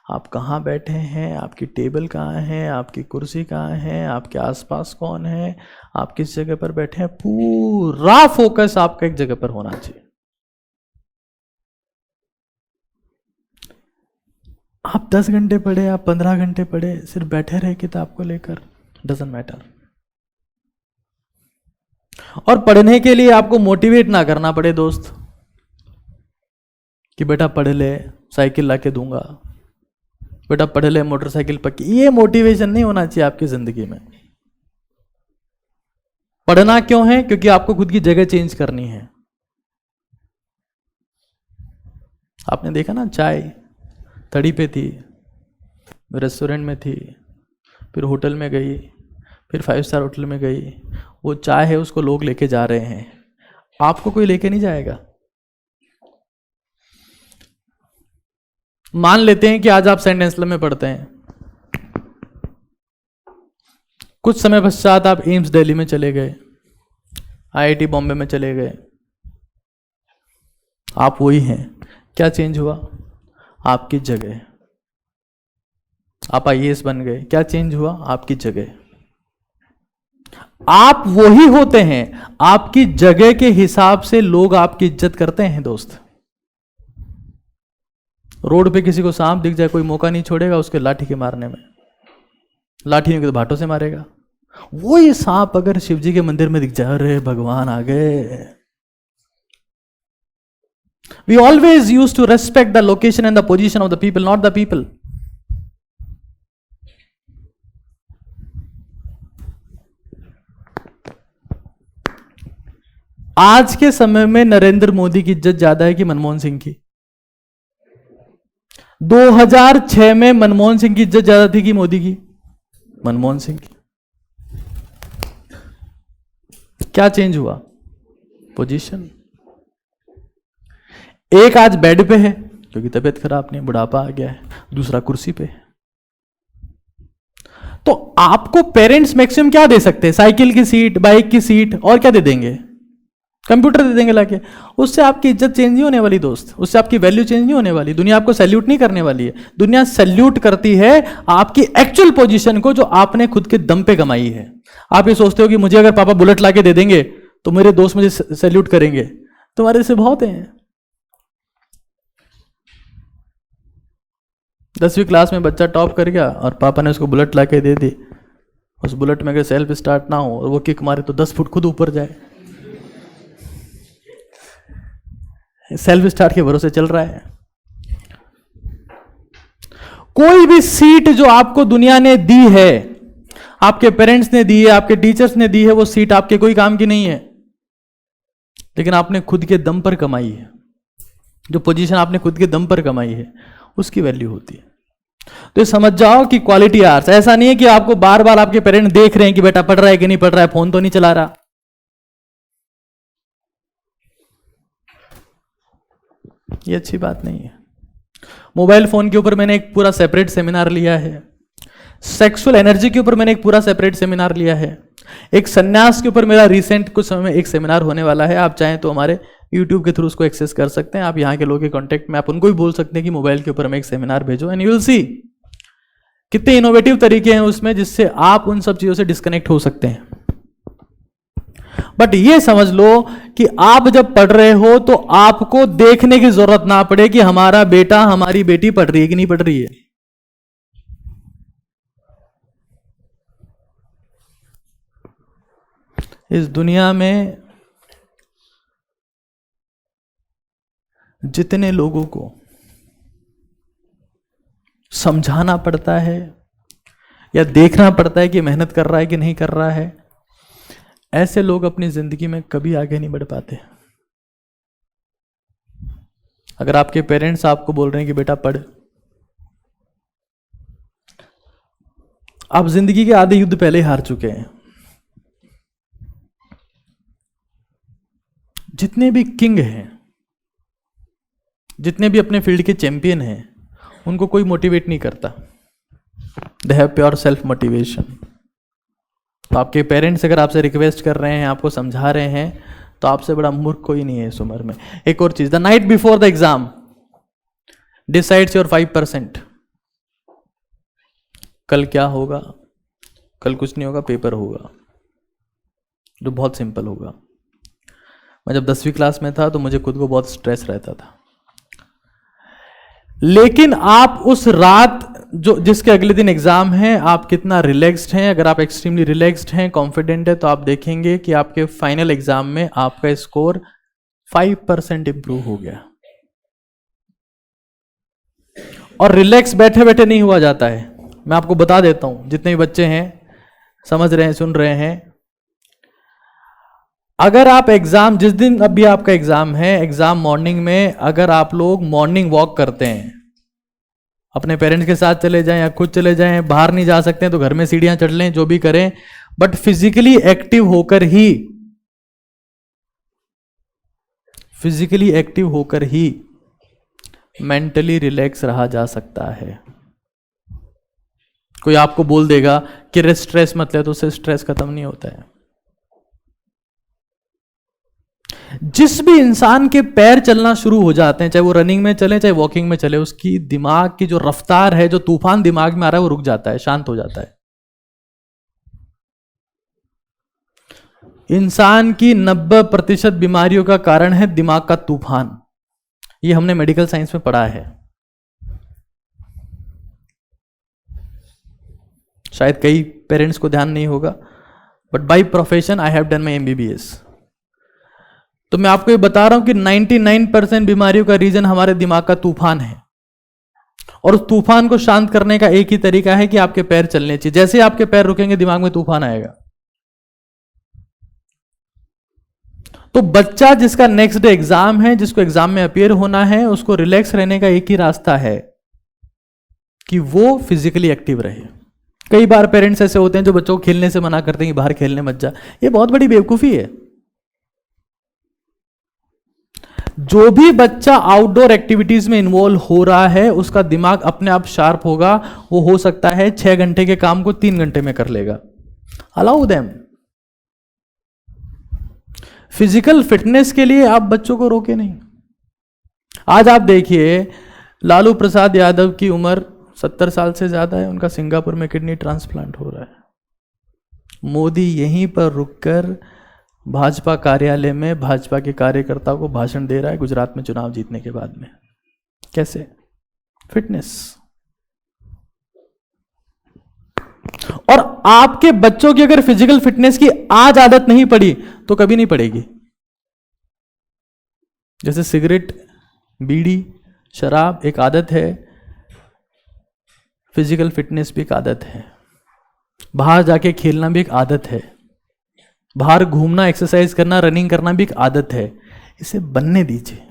आप कहाँ बैठे हैं, आपकी टेबल कहाँ है, आपकी कुर्सी कहाँ है, आपके आसपास कौन है, आप किस जगह पर बैठे हैं। पूरा फोकस आपका एक जगह पर होना चाहिए। आप 10 घंटे पढ़े, आप 15 घंटे पढ़े, सिर्फ बैठे रहे किताब को लेकर, डजंट मैटर। और पढ़ने के लिए आपको मोटिवेट ना करना पड़े दोस्त कि बेटा पढ़ ले, साइकिल ला के दूंगा, बेटा पढ़ ले, मोटरसाइकिल पक्की। ये मोटिवेशन नहीं होना चाहिए आपकी जिंदगी में। पढ़ना क्यों है? क्योंकि आपको खुद की जगह चेंज करनी है। आपने देखा ना, चाय तड़ी पे थी, रेस्टोरेंट में थी, फिर होटल में गई, फिर 5 स्टार होटल में गई, वो चाय है उसको लोग लेके जा रहे हैं, आपको कोई लेके नहीं जाएगा। मान लेते हैं कि आज आप सेंट एंसलम में पढ़ते हैं, कुछ समय पश्चात आप एम्स दिल्ली में चले गए, आईआईटी बॉम्बे में चले गए, आप वही हैं। क्या चेंज हुआ? आपकी जगह। आप आईएएस बन गए, क्या चेंज हुआ? आपकी जगह। आप वही होते हैं, आपकी जगह के हिसाब से लोग आपकी इज्जत करते हैं दोस्त। रोड पे किसी को सांप दिख जाए, कोई मौका नहीं छोड़ेगा उसके लाठी के मारने में, लाठी नहीं तो भाटों से मारेगा। वो ये सांप अगर शिवजी के मंदिर में दिख जाए, अरे भगवान आ गए। We always used to respect the location and the position of the people, not the people. आज के समय में नरेंद्र मोदी की इज्जत ज्यादा है कि मनमोहन सिंह की? 2006 में मनमोहन सिंह की इज्जत ज्यादा थी कि मोदी की? मनमोहन सिंह की। क्या चेंज हुआ? पोजीशन। एक आज बेड पे है क्योंकि तबीयत खराब नहीं, बुढ़ापा आ गया है, दूसरा कुर्सी पे है। तो आपको पेरेंट्स मैक्सिमम क्या दे सकते हैं? साइकिल की सीट, बाइक की सीट, और क्या दे देंगे? कंप्यूटर दे देंगे लाके। उससे आपकी इज्जत चेंज नहीं होने वाली दोस्त, उससे आपकी वैल्यू चेंज नहीं होने वाली। दुनिया आपको सैल्यूट नहीं करने वाली है। दुनिया सैल्यूट करती है आपकी एक्चुअल पोजीशन को जो आपने खुद के दम पे कमाई है। आप ये सोचते हो कि मुझे अगर पापा बुलेट लाके दे देंगे तो मेरे दोस्त मुझे सैल्यूट करेंगे। तुम्हारे से बहुत हैं। 10वीं क्लास में बच्चा टॉप कर गया और पापा ने उसको बुलेट लाके दे दी। उस बुलेट में अगर सेल्फ स्टार्ट ना हो और वो किक मारे तो 10 फुट खुद ऊपर जाए। सेल्फ स्टार्ट के भरोसे चल रहा है। कोई भी सीट जो आपको दुनिया ने दी है, आपके पेरेंट्स ने दी है, आपके टीचर्स ने दी है, वो सीट आपके कोई काम की नहीं है, लेकिन आपने खुद के दम पर कमाई है। जो पोजीशन आपने खुद के दम पर कमाई है उसकी वैल्यू होती है। तो समझ जाओ कि क्वालिटी आर्ट्स ऐसा नहीं है कि आपको बार बार आपके पेरेंट्स देख रहे हैं कि बेटा पढ़ रहा है कि नहीं पढ़ रहा है, फोन तो नहीं चला रहा। ये अच्छी बात नहीं है। मोबाइल फोन के ऊपर मैंने एक पूरा सेपरेट सेमिनार लिया है। सेक्सुअल एनर्जी के ऊपर मैंने एक पूरा सेपरेट सेमिनार लिया है। एक सन्यास के ऊपर मेरा रिसेंट कुछ समय में एक सेमिनार होने वाला है। आप चाहें तो हमारे YouTube के थ्रू उसको एक्सेस कर सकते हैं। आप यहाँ के लोगों के कांटेक्ट में आप उनको भी बोल सकते हैं कि मोबाइल के ऊपर हमें एक सेमिनार भेजो, एंड यू विल सी कितने इनोवेटिव तरीके हैं उसमें जिससे आप उन सब चीजों से डिस्कनेक्ट हो सकते हैं। बट ये समझ लो कि आप जब पढ़ रहे हो तो आपको देखने की जरूरत ना पड़े कि हमारा बेटा हमारी बेटी पढ़ रही है कि नहीं पढ़ रही है। इस दुनिया में जितने लोगों को समझाना पड़ता है या देखना पड़ता है कि मेहनत कर रहा है कि नहीं कर रहा है, ऐसे लोग अपनी जिंदगी में कभी आगे नहीं बढ़ पाते। अगर आपके पेरेंट्स आपको बोल रहे हैं कि बेटा पढ़, आप जिंदगी के आधे युद्ध पहले हार चुके हैं। जितने भी किंग हैं, जितने भी अपने फील्ड के चैंपियन हैं, उनको कोई मोटिवेट नहीं करता। They have pure self motivation. तो आपके पेरेंट्स अगर आपसे रिक्वेस्ट कर रहे हैं, आपको समझा रहे हैं, तो आपसे बड़ा मूर्ख कोई नहीं है इस उम्र में। एक और चीज, the night before the exam decides your 5%। कल क्या होगा? कल कुछ नहीं होगा, पेपर होगा जो बहुत सिंपल होगा। मैं जब 10वीं क्लास में था तो मुझे खुद को बहुत स्ट्रेस रहता था, लेकिन आप उस रात जो जिसके अगले दिन एग्जाम है, आप कितना रिलैक्स्ड हैं। अगर आप एक्सट्रीमली रिलैक्स्ड हैं, कॉन्फिडेंट है, तो आप देखेंगे कि आपके फाइनल एग्जाम में आपका स्कोर 5% इंप्रूव हो गया। और रिलैक्स बैठे बैठे नहीं हुआ जाता है। मैं आपको बता देता हूं, जितने भी बच्चे हैं समझ रहे हैं, सुन रहे हैं, अगर आप एग्जाम जिस दिन अभी आपका एग्जाम है, एग्जाम मॉर्निंग में अगर आप लोग मॉर्निंग वॉक करते हैं, अपने पेरेंट्स के साथ चले जाएं या खुद चले जाएं, बाहर नहीं जा सकते हैं तो घर में सीढ़ियां चढ़ लें, जो भी करें, बट फिजिकली एक्टिव होकर ही मेंटली रिलैक्स रहा जा सकता है। कोई आपको बोल देगा कि स्ट्रेस मत ले, तो उससे स्ट्रेस खत्म नहीं होता है। जिस भी इंसान के पैर चलना शुरू हो जाते हैं, चाहे वो रनिंग में चले चाहे वॉकिंग में चले, उसकी दिमाग की जो रफ्तार है, जो तूफान दिमाग में आ रहा है, वो रुक जाता है, शांत हो जाता है। इंसान की 90% बीमारियों का कारण है दिमाग का तूफान। ये हमने मेडिकल साइंस में पढ़ा है। शायद कई पेरेंट्स को ध्यान नहीं होगा, but by profession I have done my MBBS। तो मैं आपको ये बता रहा हूं कि 99% बीमारियों का रीजन हमारे दिमाग का तूफान है। और उस तूफान को शांत करने का एक ही तरीका है कि आपके पैर चलने चाहिए। जैसे आपके पैर रुकेंगे, दिमाग में तूफान आएगा। तो बच्चा जिसका नेक्स्ट डे एग्जाम है, जिसको एग्जाम में अपीयर होना है, उसको रिलैक्स रहने का एक ही रास्ता है कि वो फिजिकली एक्टिव रहे। कई बार पेरेंट्स ऐसे होते हैं जो बच्चों को खेलने से मना करते हैं कि बाहर खेलने मत जा। ये बहुत बड़ी बेवकूफी है। जो भी बच्चा आउटडोर एक्टिविटीज में इन्वॉल्व हो रहा है उसका दिमाग अपने आप शार्प होगा। वो हो सकता है 6 घंटे के काम को 3 घंटे में कर लेगा। Allow them. फिजिकल फिटनेस के लिए आप बच्चों को रोके नहीं। आज आप देखिए लालू प्रसाद यादव की उम्र 70 साल से ज्यादा है, उनका सिंगापुर में किडनी ट्रांसप्लांट हो रहा है। मोदी यहीं पर रुककर भाजपा कार्यालय में भाजपा के कार्यकर्ताओं को भाषण दे रहा है गुजरात में चुनाव जीतने के बाद में। कैसे? फिटनेस। और आपके बच्चों की अगर फिजिकल फिटनेस की आज आदत नहीं पड़ी तो कभी नहीं पड़ेगी। जैसे सिगरेट, बीड़ी, शराब एक आदत है, फिजिकल फिटनेस भी एक आदत है। बाहर जाके खेलना भी एक आदत है। बाहर घूमना, एक्सरसाइज करना, रनिंग करना भी एक आदत है। इसे बनने दीजिए।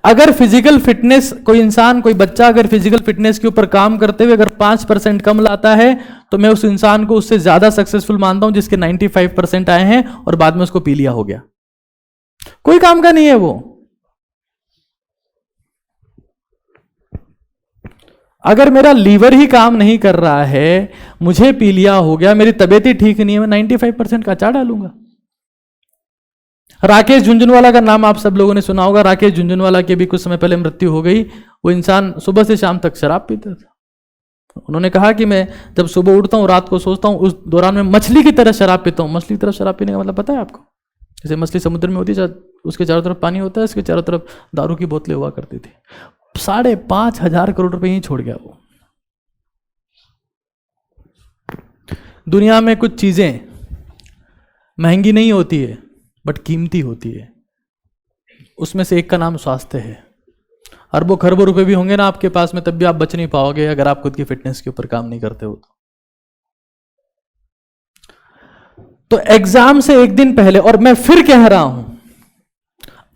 अगर फिजिकल फिटनेस कोई इंसान, कोई बच्चा अगर फिजिकल फिटनेस के ऊपर काम करते हुए अगर 5% कम लाता है तो मैं उस इंसान को उससे ज्यादा सक्सेसफुल मानता हूं जिसके 95% आए हैं और बाद में उसको पी लिया हो गया। कोई काम का नहीं है वो। अगर मेरा लीवर ही काम नहीं कर रहा है, मुझे पीलिया हो गया, मेरी तबीयत ही ठीक नहीं है, मैं 95% का अचार डालूंगा। राकेश झुंझुनवाला का नाम आप सब लोगों ने सुना होगा। राकेश झुंझुनवाला की भी कुछ समय पहले मृत्यु हो गई। वो इंसान सुबह से शाम तक शराब पीता था। उन्होंने कहा कि मैं जब सुबह उठता हूं, रात को सोचता हूं, उस दौरान मैं मछली की तरह शराब पीता हूं। मछली की तरह शराब पीने का मतलब पता है आपको? जैसे मछली समुद्र में होती है, उसके चारों तरफ पानी होता है, इसके चारों तरफ दारू की बोतलें हुआ करती थी। 5,500 करोड़ रुपए ही छोड़ गया वो। दुनिया में कुछ चीजें महंगी नहीं होती है बट कीमती होती है। उसमें से एक का नाम स्वास्थ्य है। अरबों खरबों रुपए भी होंगे ना आपके पास में, तब भी आप बच नहीं पाओगे अगर आप खुद की फिटनेस के ऊपर काम नहीं करते हो। तो एग्जाम से एक दिन पहले, और मैं फिर कह रहा हूं,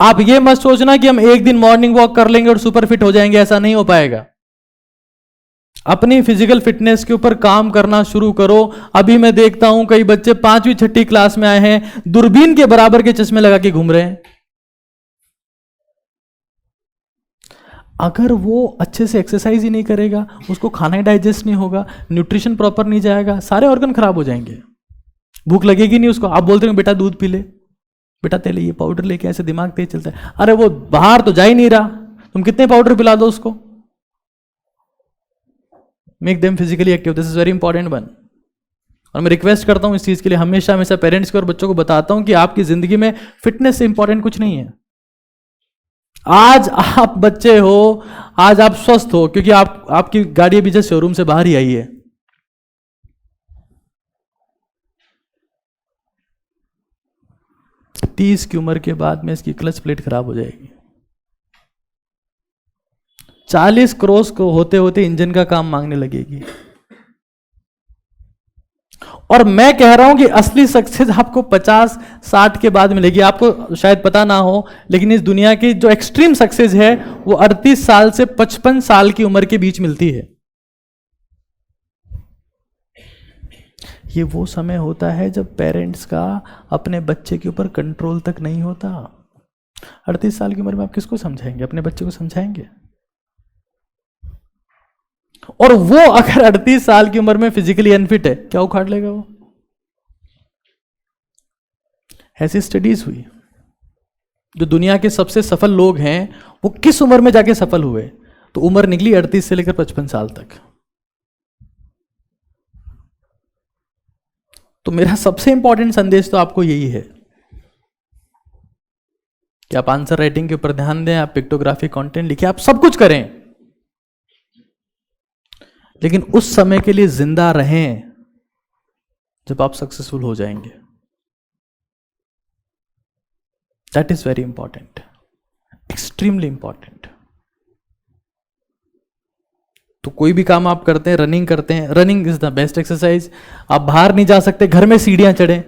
आप ये मत सोचना कि हम एक दिन मॉर्निंग वॉक कर लेंगे और सुपर फिट हो जाएंगे। ऐसा नहीं हो पाएगा। अपनी फिजिकल फिटनेस के ऊपर काम करना शुरू करो। अभी मैं देखता हूं कई बच्चे 5वीं 6ठी क्लास में आए हैं, दूरबीन के बराबर के चश्मे लगा के घूम रहे हैं। अगर वो अच्छे से एक्सरसाइज ही नहीं करेगा, उसको खाना ही डाइजेस्ट नहीं होगा, न्यूट्रिशन प्रॉपर नहीं जाएगा, सारे ऑर्गन खराब हो जाएंगे। भूख लगेगी नहीं उसको। आप बोलते हो बेटा दूध पी ले, बेटा तेरे ये पाउडर लेके, ऐसे दिमाग तेज चलता है। अरे वो बाहर तो जा ही नहीं रहा, तुम कितने पाउडर पिला दो उसको। Make them physically active, this is very important one. और मैं रिक्वेस्ट करता हूं इस चीज के लिए, हमेशा हमेशा पेरेंट्स को और बच्चों को बताता हूं कि आपकी जिंदगी में फिटनेस से इंपॉर्टेंट कुछ नहीं है। आज आप बच्चे हो, आज आप स्वस्थ हो क्योंकि आपकी गाड़ी अभी जस्ट शोरूम से बाहर ही आई है। तीस की उम्र के बाद में इसकी क्लच प्लेट खराब हो जाएगी। 40 क्रॉस को होते होते इंजन का काम मांगने लगेगी। और मैं कह रहा हूं कि असली सक्सेस आपको 50-60 के बाद मिलेगी। आपको शायद पता ना हो, लेकिन इस दुनिया की जो एक्सट्रीम सक्सेस है वो 38 साल से 55 साल की उम्र के बीच मिलती है। ये वो समय होता है जब पेरेंट्स का अपने बच्चे के ऊपर कंट्रोल तक नहीं होता। 38 साल की उम्र में आप किसको समझाएंगे? अपने बच्चे को समझाएंगे? और वो अगर 38 साल की उम्र में फिजिकली अनफिट है, क्या उखाड़ लेगा वो? ऐसी स्टडीज हुई। जो दुनिया के सबसे सफल लोग हैं वो किस उम्र में जाके सफल हुए? तो उम्र निकली 38 से लेकर 55 साल तक। तो मेरा सबसे इंपॉर्टेंट संदेश तो आपको यही है कि आप आंसर राइटिंग के ऊपर ध्यान दें, आप पिक्टोग्राफी कंटेंट लिखिए, आप सब कुछ करें, लेकिन उस समय के लिए जिंदा रहें जब आप सक्सेसफुल हो जाएंगे। That is very important, extremely important. तो कोई भी काम आप करते हैं, रनिंग करते हैं, running is the best exercise. आप बाहर नहीं जा सकते, घर में सीढ़ियां चढ़ें।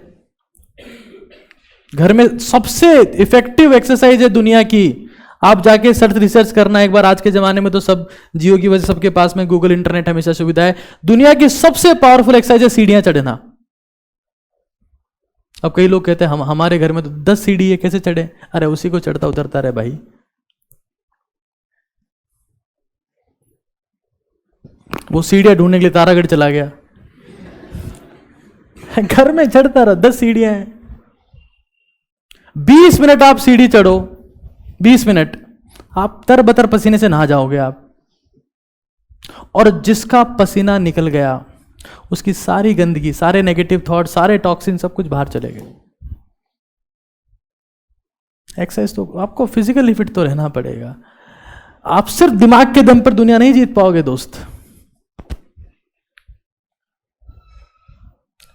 घर में सबसे इफेक्टिव एक्सरसाइज है दुनिया की। आप जाके सर्च रिसर्च करना एक बार। आज के जमाने में तो सब जियो की वजह से सबके पास में गूगल इंटरनेट हमेशा सुविधा है। दुनिया की सबसे पावरफुल एक्सरसाइज है सीढ़ियां चढ़ना। अब कई लोग कहते हैं हमारे घर में तो 10 सीढ़ी है, कैसे चढ़े? अरे उसी को चढ़ता उतरता रहे भाई। वो सीढ़ियां ढूंढने के लिए तारागढ़ चला गया। घर में चढ़ता रहा, 10 सीढ़ियां हैं। 20 मिनट आप सीढ़ी चढ़ो, 20 मिनट आप तरबतर पसीने से नहा जाओगे आप। और जिसका पसीना निकल गया उसकी सारी गंदगी, सारे नेगेटिव थॉट, सारे टॉक्सिन, सब कुछ बाहर चले गए। एक्सरसाइज तो आपको फिजिकली फिट तो रहना पड़ेगा। आप सिर्फ दिमाग के दम पर दुनिया नहीं जीत पाओगे दोस्त।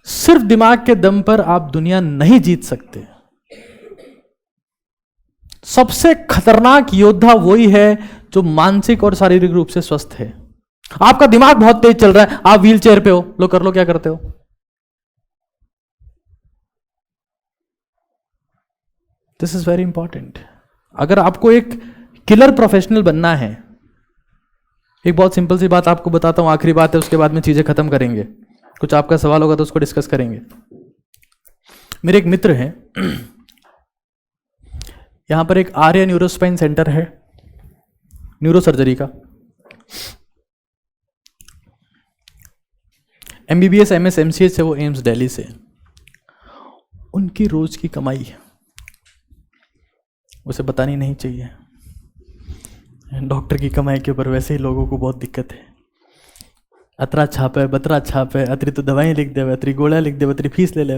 सिर्फ दिमाग के दम पर आप दुनिया नहीं जीत सकते। सबसे खतरनाक योद्धा वही है जो मानसिक और शारीरिक रूप से स्वस्थ है। आपका दिमाग बहुत तेज चल रहा है, आप व्हील चेयर पे हो, लो कर लो, क्या करते हो? This is very important. अगर आपको एक किलर प्रोफेशनल बनना है, एक बहुत सिंपल सी बात आपको बताता हूं, आखिरी बात है, उसके बाद में चीजें खत्म करेंगे। कुछ आपका सवाल होगा तो उसको डिस्कस करेंगे। मेरे एक मित्र हैं, यहां पर एक आर्य न्यूरोस्पाइन सेंटर है न्यूरो सर्जरी का। MBBS MS MCH से, वो एम्स दिल्ली से। उनकी रोज की कमाई उसे बतानी नहीं चाहिए। डॉक्टर की कमाई के ऊपर वैसे ही लोगों को बहुत दिक्कत है। अतरा छाप है, बतरा छाप है, अतरी तो दवाई लिख दे, अतरी गोला लिख दे, अतरी फीस ले ले।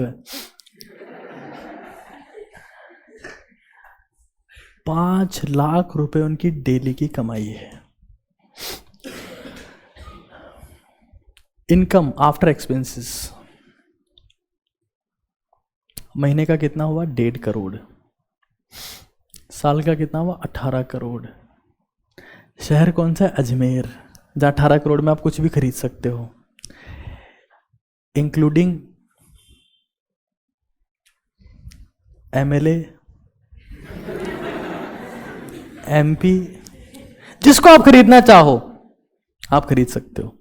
5 लाख रुपए उनकी डेली की कमाई है। इनकम आफ्टर एक्सपेंसेस महीने का कितना हुआ? 1.5 करोड़। साल का कितना हुआ? 18 करोड़। शहर कौन सा है? अजमेर, जहां 18 करोड़ में आप कुछ भी खरीद सकते हो, इंक्लूडिंग MLA MP, जिसको आप खरीदना चाहो आप खरीद सकते हो।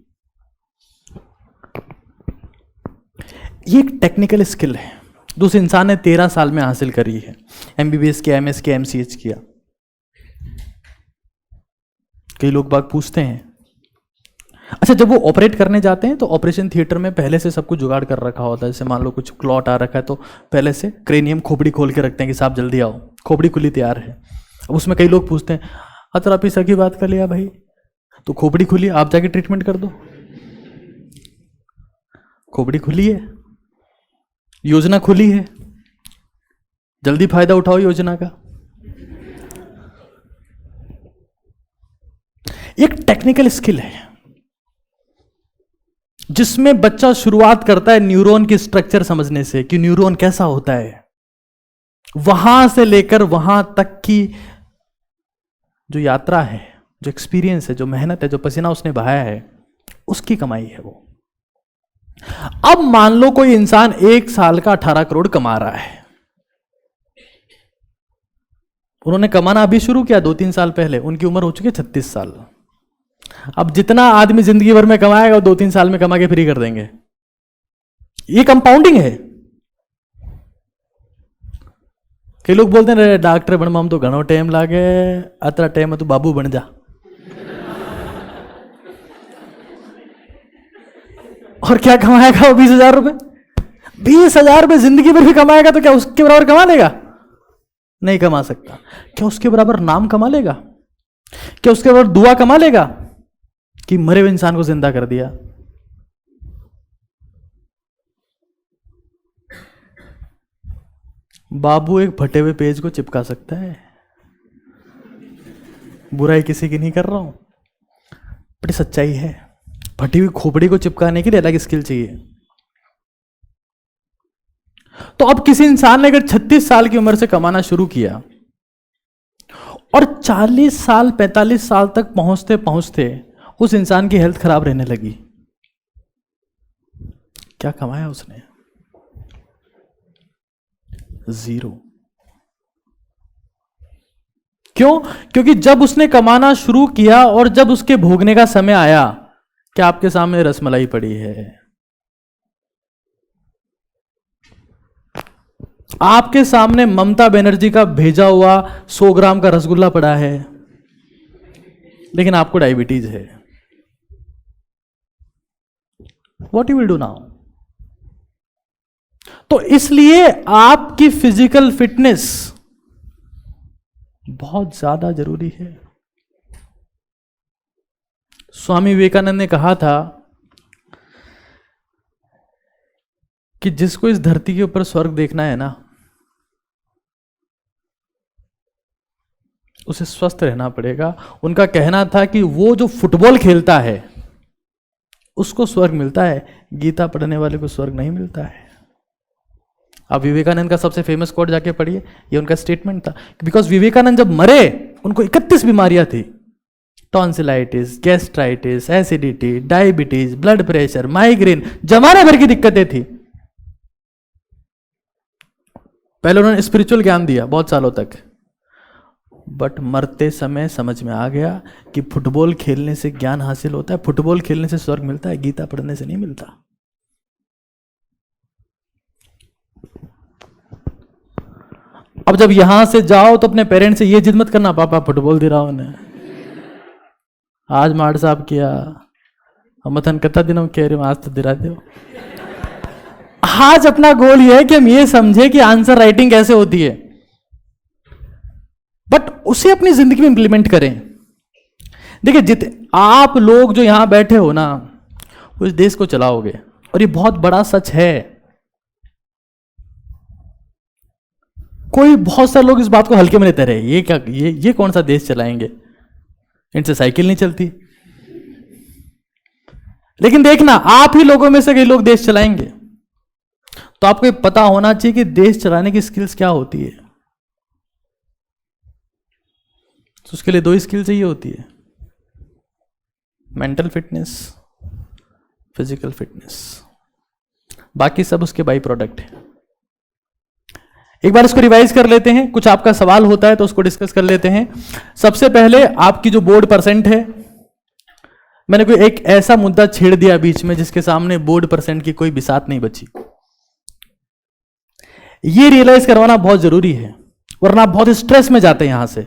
ये एक टेक्निकल स्किल है जो उस इंसान ने 13 साल में हासिल करी है। MBBS किया, MS किया, MCH किया। कई लोग बाग पूछते हैं, अच्छा जब वो ऑपरेट करने जाते हैं तो ऑपरेशन थिएटर में पहले से सब कुछ जुगाड़ कर रखा होता है। जैसे मान लो कुछ क्लॉट आ रखा है तो पहले से क्रेनियम खोपड़ी खोल के रखते हैं कि साहब जल्दी आओ, खोपड़ी खुली तैयार है। अब उसमें कई लोग पूछते हैं, अतर आप इस की बात कर लिया भाई, तो खोपड़ी खुली, आप जाके ट्रीटमेंट कर दो। खोपड़ी खुली है, योजना खुली है, जल्दी फायदा उठाओ योजना का। एक टेक्निकल स्किल है जिसमें बच्चा शुरुआत करता है न्यूरॉन की स्ट्रक्चर समझने से कि न्यूरॉन कैसा होता है। वहां से लेकर वहां तक की जो यात्रा है, जो एक्सपीरियंस है, जो मेहनत है, जो पसीना उसने बहाया है, उसकी कमाई है वो। अब मान लो कोई इंसान 1 साल का 18 करोड़ कमा रहा है। उन्होंने कमाना अभी शुरू किया 2-3 साल पहले, उनकी उम्र हो चुकी है 36 साल। अब जितना आदमी जिंदगी भर में कमाएगा वो 2-3 साल में कमा के फ्री कर देंगे। ये कंपाउंडिंग है। कई लोग बोलते हैं डॉक्टर बन हम तो घणो टाइम लागे, अतरा टाइम में तो बाबू बन जा। और क्या कमाएगा वो? 20,000 रुपए। 20,000 रुपए जिंदगी भर भी कमाएगा तो क्या उसके बराबर कमा लेगा? नहीं कमा सकता। क्या उसके बराबर नाम कमा लेगा? क्या उसके बराबर दुआ कमा लेगा कि मरे हुए इंसान को जिंदा कर दिया? बाबू एक फटे हुए पेज को चिपका सकता है। बुराई किसी की नहीं कर रहा हूं, बड़ी सच्चाई है। फटी हुई खोपड़ी को चिपकाने के लिए अलग स्किल चाहिए। तो अब किसी इंसान ने अगर 36 साल की उम्र से कमाना शुरू किया और 40 साल 45 साल तक पहुंचते पहुंचते उस इंसान की हेल्थ खराब रहने लगी, क्या कमाया उसने? 0। क्यों? क्योंकि जब उसने कमाना शुरू किया और जब उसके भोगने का समय आया, क्या आपके सामने रसमलाई पड़ी है? आपके सामने ममता बनर्जी का भेजा हुआ 100 ग्राम का रसगुल्ला पड़ा है, लेकिन आपको डायबिटीज है। What you will do now? तो इसलिए आपकी फिजिकल फिटनेस बहुत ज्यादा जरूरी है। स्वामी विवेकानंद ने कहा था कि जिसको इस धरती के ऊपर स्वर्ग देखना है ना, उसे स्वस्थ रहना पड़ेगा। उनका कहना था कि वो जो फुटबॉल खेलता है उसको स्वर्ग मिलता है, गीता पढ़ने वाले को स्वर्ग नहीं मिलता है। आप विवेकानंद का सबसे फेमस कोट जाके पढ़िए, ये उनका स्टेटमेंट था। बिकॉज विवेकानंद जब मरे उनको 31 बीमारियां थी, tonsillitis, gastritis, acidity, diabetes, blood pressure, migraine, जमाने भर की दिक्कतें थी। पहले उन्होंने स्पिरिचुअल ज्ञान दिया बहुत सालों तक, बट मरते समय समझ में आ गया कि फुटबॉल खेलने से ज्ञान हासिल होता है, फुटबॉल खेलने से स्वर्ग मिलता है, गीता पढ़ने से नहीं मिलता। अब जब यहां से जाओ तो अपने पेरेंट्स से ये जिद मत करना, पापा फुटबॉल दे रहा हूं उन्हें, आज मार साहब किया, मथन कता दिनों कह रहे हो, आज तो दिला दो। आज अपना गोल ये है कि हम ये समझे कि आंसर राइटिंग कैसे होती है, बट उसे अपनी जिंदगी में इंप्लीमेंट करें। देखिए, आप लोग जो यहां बैठे हो ना, उस देश को चलाओगे, और ये बहुत बड़ा सच है। कोई बहुत सारे लोग इस बात को हल्के में लेते रहे, ये क्या, ये कौन सा देश चलाएंगे, इनसे साइकिल नहीं चलती। लेकिन देखना, आप ही लोगों में से कई लोग देश चलाएंगे, तो आपको ये पता होना चाहिए कि देश चलाने की स्किल्स क्या होती है। तो उसके लिए 2 स्किल चाहिए होती है, मेंटल फिटनेस, फिजिकल फिटनेस, बाकी सब उसके बाई प्रोडक्ट है। एक बार इसको रिवाइज कर लेते हैं, कुछ आपका सवाल होता है तो उसको डिस्कस कर लेते हैं। सबसे पहले आपकी जो बोर्ड परसेंट है, मैंने कोई एक ऐसा मुद्दा छेड़ दिया बीच में जिसके सामने बोर्ड परसेंट की कोई बिसात नहीं बची। ये रियलाइज करवाना बहुत जरूरी है, वरना आप बहुत स्ट्रेस में जाते हैं यहां से।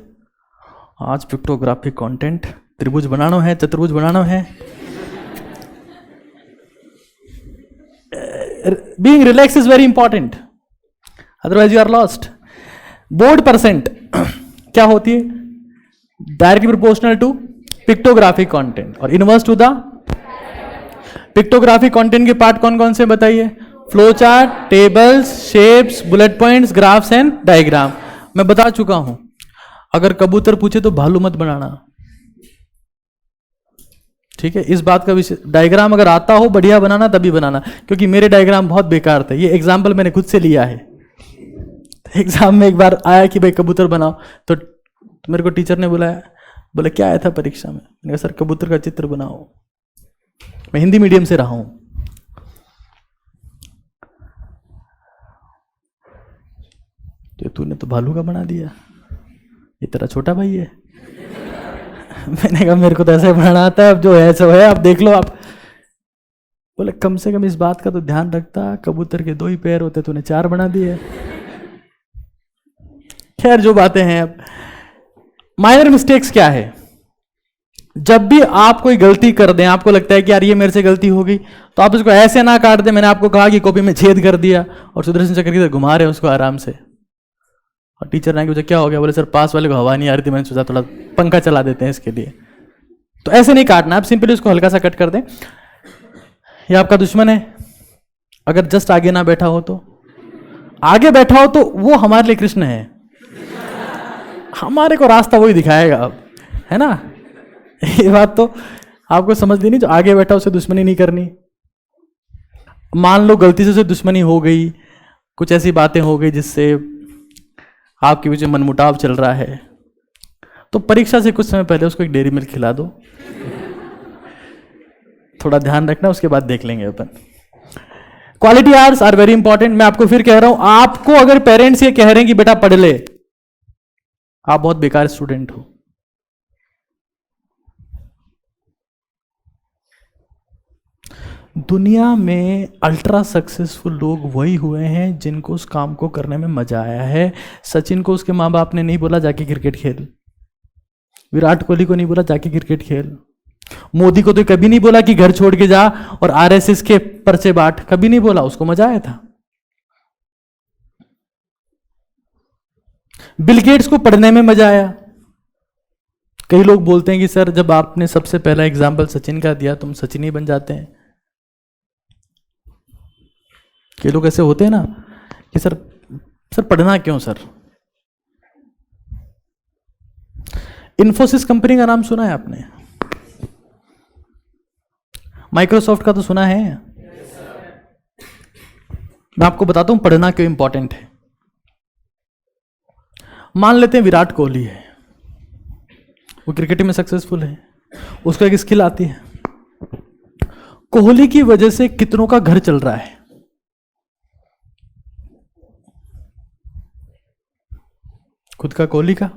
आज पिक्टोग्राफिक कंटेंट, त्रिभुज बनाना है, चतुर्भुज बनाना है। Being relax is very important, otherwise you are lost. Board percent क्या होती है? Directly proportional to pictographic content और inverse to the pictographic content के पार्ट कौन कौन से बताइए? Flow chart, tables, shapes, bullet points, graphs and diagram. मैं बता चुका हूं, अगर कबूतर पूछे तो भालू मत बनाना, ठीक है? इस बात का विषय, डायग्राम अगर आता हो बढ़िया बनाना तभी बनाना, क्योंकि मेरे डायग्राम बहुत बेकार थे। ये एग्जाम्पल मैंने खुद से लिया है। एग्जाम में एक बार आया कि भाई कबूतर बनाओ, तो मेरे को टीचर ने बुलाया, बोले क्या आया था परीक्षा में? मैंने कहा सर कबूतर का चित्र बनाओ। मैं हिंदी मीडियम से रहा हूं, तो तूने तो भालू का बना दिया, ये तेरा छोटा भाई है। मैंने कहा मेरे को तो ऐसे बनाना आता है, अब जो है सो है, अब देख लो आप। बोले कम से कम इस बात का तो ध्यान रखता, कबूतर के 2 ही पैर होते, तूने 4 बना दिए। खैर जो बातें हैं। अब माइनर मिस्टेक्स क्या है? जब भी आप कोई गलती कर दें, आपको लगता है कि यार ये मेरे से गलती हो गई, तो आप इसको ऐसे ना काट दें। मैंने आपको कहा कि कॉपी में छेद कर दिया और सुदर्शन चक्र की तरह घुमा रहे हैं उसको आराम से, और टीचर ने पूछा क्या हो गया? बोले सर पास वाले को हवा नहीं आ रही थी, मैंने सोचा थोड़ा पंखा चला देते हैं इसके लिए। तो ऐसे नहीं काटना, आप सिंपली उसको हल्का सा कट कर दें। ये आपका दुश्मन है, अगर जस्ट आगे ना बैठा हो तो, आगे बैठा हो तो वो हमारे लिए कृष्ण है, हमारे को रास्ता वही दिखाएगा, अब है ना? ये बात तो आपको समझ लेनी, जो आगे बैठा उसे दुश्मनी नहीं करनी। मान लो गलती से उसे दुश्मनी हो गई, कुछ ऐसी बातें हो गई जिससे आपके बीच में मनमुटाव चल रहा है, तो परीक्षा से कुछ समय पहले उसको एक डेयरी मिल्क खिला दो। थोड़ा ध्यान रखना, उसके बाद देख लेंगे अपन। Quality hours are very important. मैं आपको फिर कह रहा हूं, आपको अगर पेरेंट्स ये कह रहे हैं कि बेटा पढ़ ले, आप बहुत बेकार स्टूडेंट हो। दुनिया में अल्ट्रा सक्सेसफुल लोग वही हुए हैं जिनको उस काम को करने में मजा आया है। सचिन को उसके माँ बाप ने नहीं बोला जाके क्रिकेट खेल, विराट कोहली को नहीं बोला जाके क्रिकेट खेल, मोदी को तो कभी नहीं बोला कि घर छोड़ के जा और आरएसएस के पर्चे बांट, कभी नहीं बोला, उसको मजा आया था। बिल गेट्स को पढ़ने में मजा आया। कई लोग बोलते हैं कि सर जब आपने सबसे पहला एग्जाम्पल सचिन का दिया तुम सचिन ही बन जाते हैं। कई लोग ऐसे होते हैं ना कि सर पढ़ना क्यों सर। इन्फोसिस कंपनी का नाम सुना है आपने? माइक्रोसॉफ्ट का तो सुना है। मैं आपको बताता हूं पढ़ना क्यों इंपॉर्टेंट है। मान लेते हैं विराट कोहली है, वो क्रिकेट में सक्सेसफुल है, उसको एक स्किल आती है। कोहली की वजह से कितनों का घर चल रहा है? खुद का, कोहली का।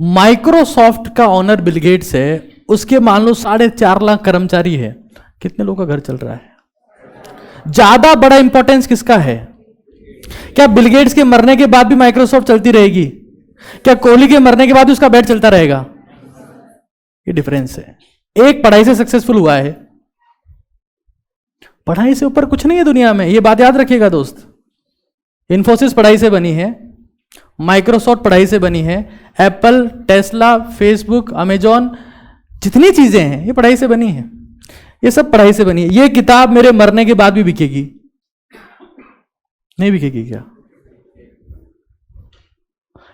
माइक्रोसॉफ्ट का ओनर बिल गेट्स है, उसके मान लो 4.5 लाख कर्मचारी है, कितने लोगों का घर चल रहा है? ज्यादा बड़ा इंपॉर्टेंस किसका है? क्या बिल गेट्स के मरने के बाद भी माइक्रोसॉफ्ट चलती रहेगी? क्या कोहली के मरने के बाद उसका बेट चलता रहेगा? ये डिफरेंस है। एक पढ़ाई से सक्सेसफुल हुआ है, पढ़ाई से ऊपर कुछ नहीं है दुनिया में, ये बात याद रखिएगा दोस्त। इन्फोसिस पढ़ाई से बनी है, माइक्रोसॉफ्ट पढ़ाई से बनी है, एप्पल, टेस्ला, फेसबुक, अमेजॉन, जितनी चीजें हैं ये पढ़ाई से बनी है। ये सब पढ़ाई से बनी है। ये किताब मेरे मरने के बाद भी बिकेगी? नहीं बिकेगी क्या?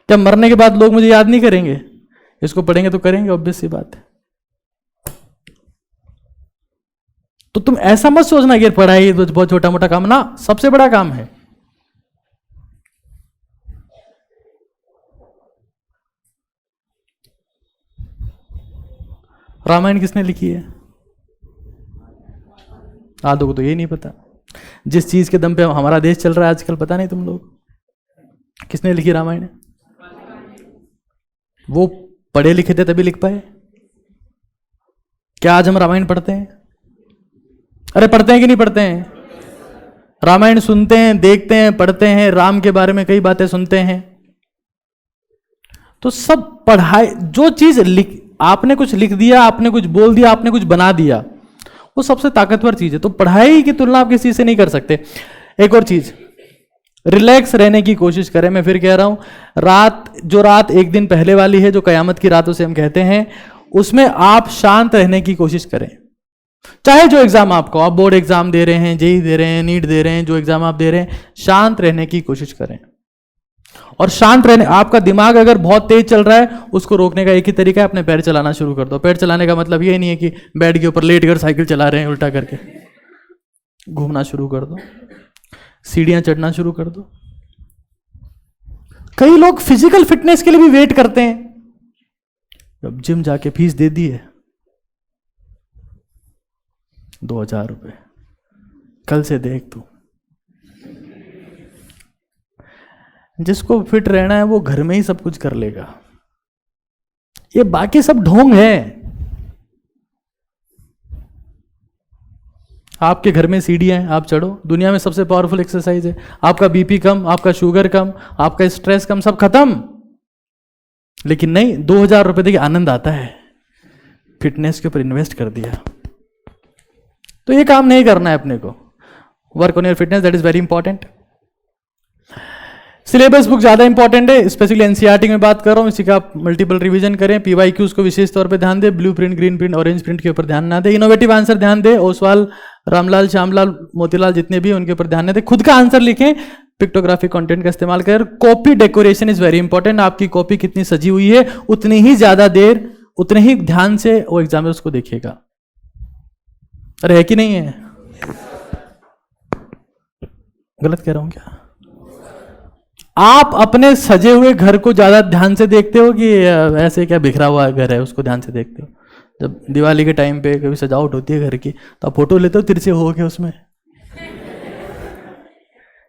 क्या मरने के बाद लोग मुझे याद नहीं करेंगे? इसको पढ़ेंगे तो करेंगे, ऑब्वियस सी बात है। तो तुम ऐसा मत सोचना कि पढ़ाई बहुत छोटा मोटा काम ना, सबसे बड़ा काम है। रामायण किसने लिखी है? आधों को तो ये नहीं पता। जिस चीज के दम पे हमारा देश चल रहा है आजकल, पता नहीं तुम लोग, किसने लिखी रामायण? वो पढ़े लिखे थे तभी लिख पाए। क्या आज हम रामायण पढ़ते हैं? अरे पढ़ते हैं कि नहीं पढ़ते हैं? रामायण सुनते हैं, देखते हैं, पढ़ते हैं, राम के बारे में कई बातें सुनते हैं। तो सब पढ़ाई, जो चीज आपने कुछ लिख दिया, आपने कुछ बोल दिया, आपने कुछ बना दिया, वो सबसे ताकतवर चीज है। तो पढ़ाई की तुलना आप किसी से नहीं कर सकते। एक और चीज, रिलैक्स रहने की कोशिश करें। मैं फिर कह रहा हूं, रात एक दिन पहले वाली है, जो कयामत की रातों से हम कहते हैं, उसमें आप शांत रहने की कोशिश करें। चाहे जो एग्जाम आपको, आप बोर्ड एग्जाम दे रहे हैं, जेई दे रहे हैं, नीट दे रहे हैं, जो एग्जाम आप दे रहे हैं, शांत रहने की कोशिश करें। और शांत रहने, आपका दिमाग अगर बहुत तेज चल रहा है, उसको रोकने का एक ही तरीका है, अपने पैर चलाना शुरू कर दो। पैर चलाने का मतलब ये नहीं है कि बेड के ऊपर लेट कर साइकिल चला रहे हैं उल्टा करके। घूमना शुरू कर दो, सीढ़ियां चढ़ना शुरू कर दो। कई लोग फिजिकल फिटनेस के लिए भी वेट करते हैं। अब जिम जाके फीस दे दी है 2000 रुपए, कल से देख तू। जिसको फिट रहना है वो घर में ही सब कुछ कर लेगा। ये बाकी सब ढोंग है। आपके घर में सीढ़ियां हैं, आप चढ़ो। दुनिया में सबसे पावरफुल एक्सरसाइज है। आपका बीपी कम, आपका शुगर कम, आपका स्ट्रेस कम, सब खत्म। लेकिन नहीं, 2000 रुपए देखिए आनंद आता है, फिटनेस के ऊपर इन्वेस्ट कर दिया। तो ये काम नहीं करना है अपने को। Work on your fitness, that is very important. Syllabus book ज्यादा इंपॉर्टेंट है, स्पेशली एनसीईआरटी में बात कर रहा हूं। इसी का आप मल्टीपल रिवीजन करें। पीवाईक्यूज को विशेष तौर पे ध्यान दें। Blue print, green print, orange print के ऊपर ध्यान ना दें। इनोवेटिव आंसर ध्यान दें। ओसवाल, रामलाल, श्यामलाल, मोतीलाल, जितने भी उनके ऊपर ध्यान न दें। खुद का आंसर लिखें। पिक्टोग्राफिक कंटेंट का इस्तेमाल करें। Copy decoration is very important. आपकी कॉपी कितनी सजी हुई है, उतनी ही ज्यादा देर, उतने ही ध्यान से वो एग्जामिनर उसको देखेगा। अरे है कि नहीं है? गलत कह रहा हूं क्या? आप अपने सजे हुए घर को ज्यादा ध्यान से देखते हो कि ऐसे क्या बिखरा हुआ घर है उसको ध्यान से देखते हो? जब दिवाली के टाइम पे कभी सजावट होती है घर की, तो आप फोटो लेते हो तिरछे हो के उसमें,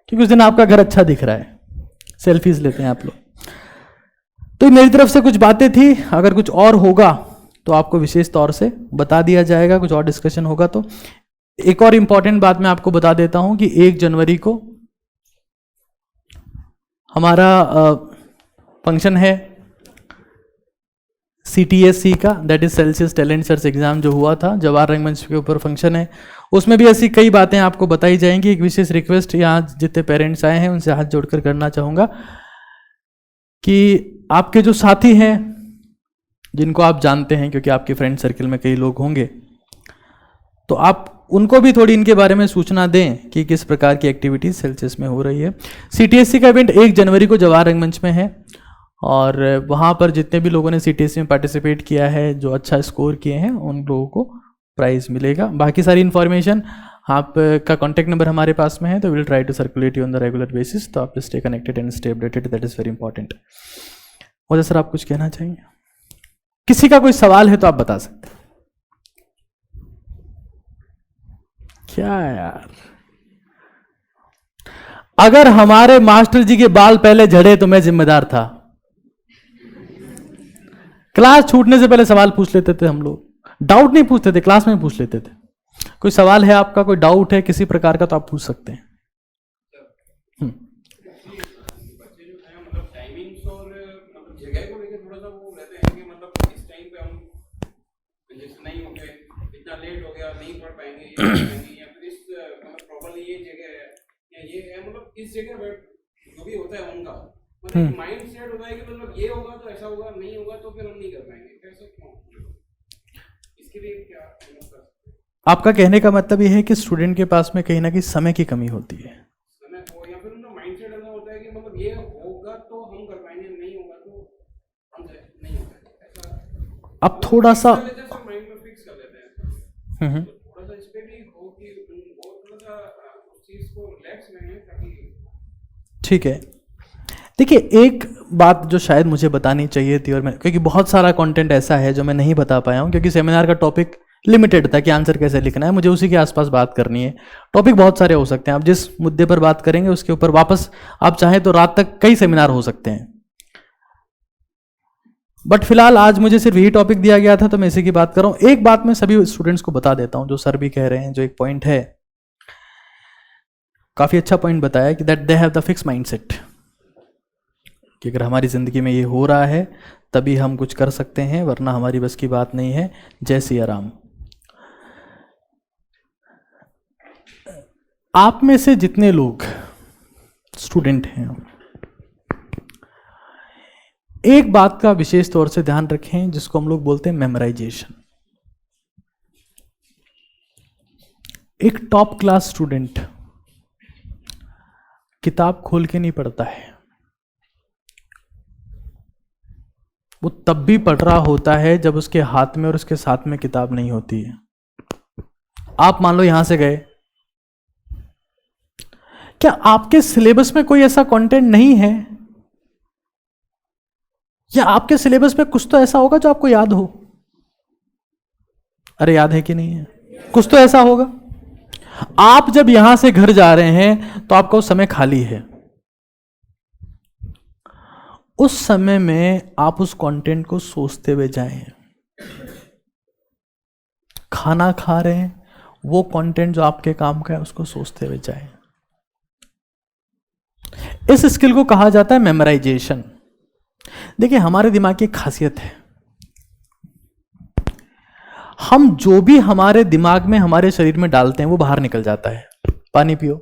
क्योंकि उस दिन आपका घर अच्छा दिख रहा है। सेल्फीज लेते हैं आप लोग। तो मेरी तरफ से कुछ बातें थी, अगर कुछ और होगा तो आपको विशेष तौर से बता दिया जाएगा, कुछ और डिस्कशन होगा तो। एक और इंपॉर्टेंट बात मैं आपको बता देता हूं कि 1 जनवरी को हमारा फंक्शन है CTSC का, that is Celsius talent search exam, जो हुआ था जवाहर रंगमंच के ऊपर फंक्शन है। उसमें भी ऐसी कई बातें आपको बताई जाएंगी। एक विशेष रिक्वेस्ट यहाँ जितने पेरेंट्स आए हैं उनसे हाथ जोड़कर करना चाहूँगा कि आपके जो साथी हैं जिनको आप जानते हैं, क्योंकि आपके फ्रेंड सर्किल में कई लोग होंगे, तो आप उनको भी थोड़ी इनके बारे में सूचना दें कि किस प्रकार की एक्टिविटीज सेल्सियस में हो रही है। CTSC का इवेंट 1 जनवरी को जवाहर रंगमंच में है और वहाँ पर जितने भी लोगों ने CTSC में पार्टिसिपेट किया है, जो अच्छा स्कोर किए हैं, उन लोगों को प्राइज़ मिलेगा। बाकी सारी इन्फॉर्मेशन आपका कॉन्टैक्ट नंबर हमारे पास में है, तो will try to circulate you on the regular basis. तो आप stay connected and stay updated, that is very important. और सर आप कुछ कहना चाहेंगे? किसी का कोई सवाल है तो आप बता सकते हैं। क्या यार, अगर हमारे मास्टर जी के बाल पहले झड़े तो मैं जिम्मेदार था। क्लास छूटने से पहले सवाल पूछ लेते थे हम लोग, डाउट नहीं पूछते थे, क्लास में पूछ लेते थे। कोई सवाल है आपका, कोई डाउट है किसी प्रकार का, तो आप पूछ सकते हैं। इस जगह जो भी होता है उनका मतलब माइंड सेट होता है कि मतलब ये होगा तो ऐसा होगा, नहीं होगा तो फिर हम नहीं कर पाएंगे, कैसे क्यों? इसके लिए क्या आपका कहने का मतलब ये है कि स्टूडेंट के पास में कहीं ना कहीं समय की कमी होती है, समय हो, या फिर उनका माइंड सेट ऐसा होता है कि मतलब ये होगा तो हम कर पाएंगे, नहीं होगा तो हम नहीं होगा, ऐसा अब थोड़ा सा माइंड में फिक्स कर लेते हैं। थोड़ा सा इस पे भी हो कि थोड़ा सा उस चीज को रिलैक्स में है ताकि। ठीक है, देखिए एक बात जो शायद मुझे बतानी चाहिए थी, और मैं क्योंकि बहुत सारा कंटेंट ऐसा है जो मैं नहीं बता पाया हूँ, क्योंकि सेमिनार का टॉपिक लिमिटेड था कि आंसर कैसे लिखना है, मुझे उसी के आसपास बात करनी है। टॉपिक बहुत सारे हो सकते हैं, आप जिस मुद्दे पर बात करेंगे उसके ऊपर वापस आप चाहें तो रात तक कई सेमिनार हो सकते हैं। बट फिलहाल आज मुझे सिर्फ यही टॉपिक दिया गया था तो मैं इसी की बात कर रहा हूँ। एक बात मैं सभी स्टूडेंट्स को बता देता हूँ, जो सर भी कह रहे हैं, जो एक पॉइंट है, काफ़ी अच्छा पॉइंट बताया कि that they have the fix mindset, कि अगर हमारी ज़िंदगी में ये हो रहा है तभी हम कुछ कर सकते हैं, वरना हमारी बस की बात नहीं है। जय सिया राम। आप में से जितने लोग स्टूडेंट हैं, एक बात का विशेष तौर से ध्यान रखें जिसको हम लोग बोलते हैं मेमोराइजेशन। एक टॉप क्लास स्टूडेंट किताब खोल के नहीं पढ़ता है, वो तब भी पढ़ रहा होता है जब उसके हाथ में और उसके साथ में किताब नहीं होती है। आप मान लो यहां से गए, क्या आपके सिलेबस में कोई ऐसा कंटेंट नहीं है, या आपके सिलेबस में कुछ तो ऐसा होगा जो आपको याद हो? अरे याद है कि नहीं है? कुछ तो ऐसा होगा। आप जब यहां से घर जा रहे हैं तो आपका समय खाली है, उस समय में आप उस कंटेंट को सोचते हुए जाएं। खाना खा रहे हैं, वो कंटेंट जो आपके काम का है उसको सोचते हुए जाएं। इस स्किल को कहा जाता है मेमोराइजेशन। देखिए हमारे दिमाग की एक खासियत है, हम जो भी हमारे दिमाग में हमारे शरीर में डालते हैं वो बाहर निकल जाता है। पानी पियो,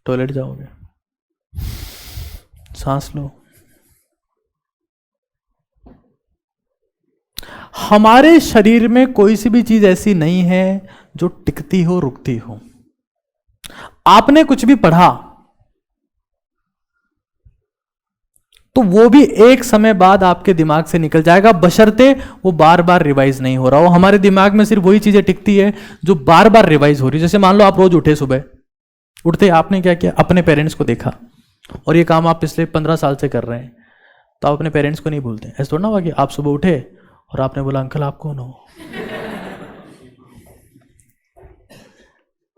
टॉयलेट जाओगे, सांस लो। हमारे शरीर में कोई सी भी चीज ऐसी नहीं है जो टिकती हो, रुकती हो। आपने कुछ भी पढ़ा तो वो भी एक समय बाद आपके दिमाग से निकल जाएगा, बशर्ते वो बार बार रिवाइज नहीं हो रहा हो। हमारे दिमाग में सिर्फ वही चीजें टिकती है जो बार बार रिवाइज हो रही है। जैसे मान लो आप रोज उठे, सुबह उठते आपने क्या किया, अपने पेरेंट्स को देखा, और ये काम आप पिछले 15 साल से कर रहे हैं, तो आप अपने पेरेंट्स को नहीं भूलते। ऐसा थोड़ा ना हुआ कि आप सुबह उठे और आपने बोला अंकल आप कौन हो।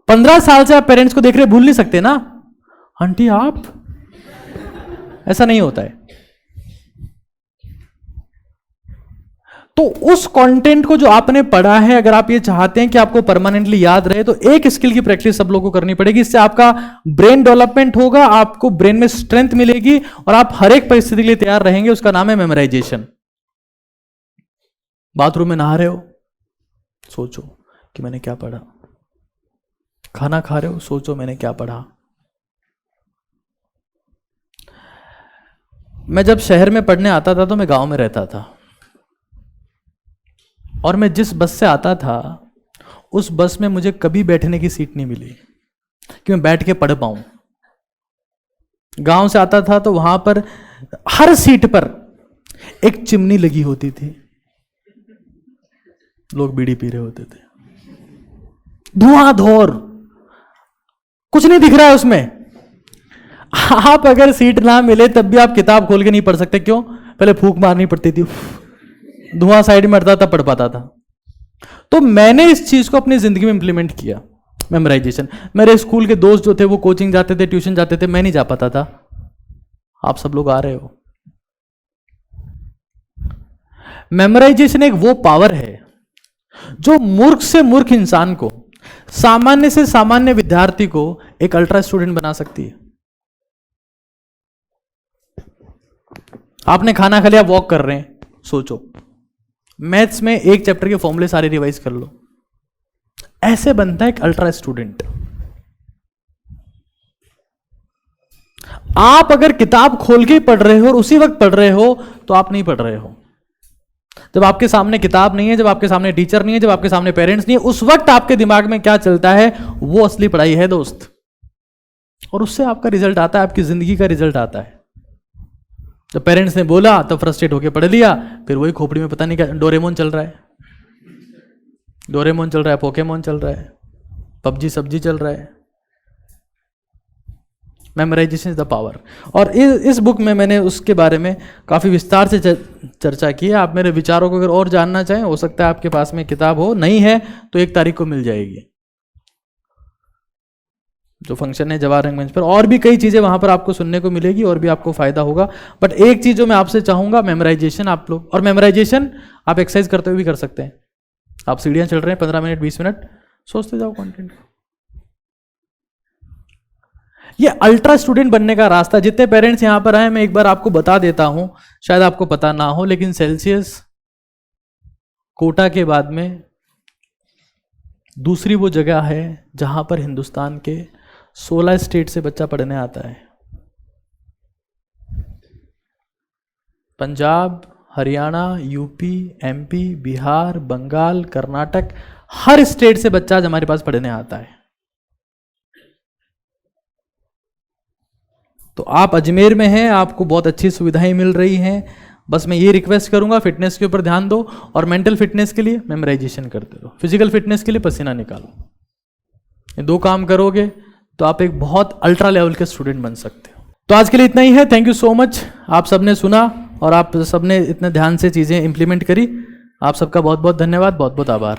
15 साल से आप पेरेंट्स को देख रहे, भूल नहीं सकते ना। आंटी आप, ऐसा नहीं होता है। तो उस कंटेंट को जो आपने पढ़ा है, अगर आप ये चाहते हैं कि आपको परमानेंटली याद रहे, तो एक स्किल की प्रैक्टिस सब लोगों को करनी पड़ेगी। इससे आपका ब्रेन डेवलपमेंट होगा, आपको ब्रेन में स्ट्रेंथ मिलेगी और आप हर एक परिस्थिति के लिए तैयार रहेंगे। उसका नाम है मेमोराइजेशन। बाथरूम में नहा रहे हो, सोचो कि मैंने क्या पढ़ा। खाना खा रहे हो, सोचो मैंने क्या पढ़ा। मैं जब शहर में पढ़ने आता था तो मैं गांव में रहता था, और मैं जिस बस से आता था उस बस में मुझे कभी बैठने की सीट नहीं मिली कि मैं बैठ के पढ़ पाऊं। गांव से आता था तो वहां पर हर सीट पर एक चिमनी लगी होती थी, लोग बीड़ी पी रहे होते थे, धुआंधार, कुछ नहीं दिख रहा है उसमें। आप अगर सीट ना मिले तब भी आप किताब खोल के नहीं पढ़ सकते। क्यों? पहले फूंक मारनी पड़ती थी, धुआं साइड में हटता तब पढ़ पाता था। तो मैंने इस चीज को अपनी जिंदगी में इंप्लीमेंट किया, मेमोराइजेशन। मेरे स्कूल के दोस्त जो थे वो कोचिंग जाते थे, ट्यूशन जाते थे, मैं नहीं जा पाता था। आप सब लोग आ रहे हो। मेमोराइजेशन एक वो पावर है जो मूर्ख से मूर्ख इंसान को, सामान्य से सामान्य विद्यार्थी को एक अल्ट्रा स्टूडेंट बना सकती है। आपने खाना खा लिया, वॉक कर रहे हैं, सोचो मैथ्स में एक चैप्टर के फॉर्मूले सारे रिवाइज कर लो। ऐसे बनता है एक अल्ट्रा स्टूडेंट। आप अगर किताब खोल के पढ़ रहे हो और उसी वक्त पढ़ रहे हो तो आप नहीं पढ़ रहे हो। जब आपके सामने किताब नहीं है, जब आपके सामने टीचर नहीं है, जब आपके सामने पेरेंट्स नहीं है, उस वक्त आपके दिमाग में क्या चलता है वो असली पढ़ाई है दोस्त। और उससे आपका रिजल्ट आता है, आपकी जिंदगी का रिजल्ट आता है। जब पेरेंट्स ने बोला तो फ्रस्ट्रेट होकर पढ़ लिया, फिर वही खोपड़ी में पता नहीं क्या डोरेमोन चल रहा है, डोरेमोन चल रहा है, पोकेमोन चल रहा है, पबजी सब्जी चल रहा है। Memorisation is the power. और इस बुक में मैंने उसके बारे में काफ़ी विस्तार से चर्चा की है। आप मेरे विचारों को अगर और जानना चाहें, हो सकता है आपके पास में किताब हो, नहीं है तो 1 तारीख को मिल जाएगी, जो फंक्शन है जवाहर रंगमंच पर। और भी कई चीज़ें वहाँ पर आपको सुनने को मिलेगी और भी आपको फ़ायदा होगा। बट एक चीज़ जो मैं आपसे चाहूँगा, मेमोराइजेशन आप लोग, और मेमोराइजेशन आप एक्सरसाइज करते हुए भी कर सकते हैं। आप सीढ़ियाँ चढ़ रहे हैं, 15 मिनट 20 मिनट सोचते जाओ कंटेंट। ये अल्ट्रा स्टूडेंट बनने का रास्ता। जितने पेरेंट्स यहाँ पर आए, मैं एक बार आपको बता देता हूँ, शायद आपको पता ना हो, लेकिन सेल्सियस कोटा के बाद में दूसरी वो जगह है जहाँ पर हिंदुस्तान के 16 स्टेट से बच्चा पढ़ने आता है। पंजाब, हरियाणा, यूपी, एमपी, बिहार, बंगाल, कर्नाटक, हर स्टेट से बच्चा आज हमारे पास पढ़ने आता है। तो आप अजमेर में हैं, आपको बहुत अच्छी सुविधाएं मिल रही हैं। बस मैं ये रिक्वेस्ट करूंगा, फिटनेस के ऊपर ध्यान दो, और मेंटल फिटनेस के लिए मेमोराइजेशन करते रहो, फिजिकल फिटनेस के लिए पसीना निकालो। ये 2 काम करोगे तो आप एक बहुत अल्ट्रा लेवल के स्टूडेंट बन सकते हो। तो आज के लिए इतना ही है। Thank you so much. आप सबने सुना और आप सबने इतने ध्यान से चीज़ें इंप्लीमेंट करी। आप सबका बहुत बहुत धन्यवाद, बहुत बहुत आभार।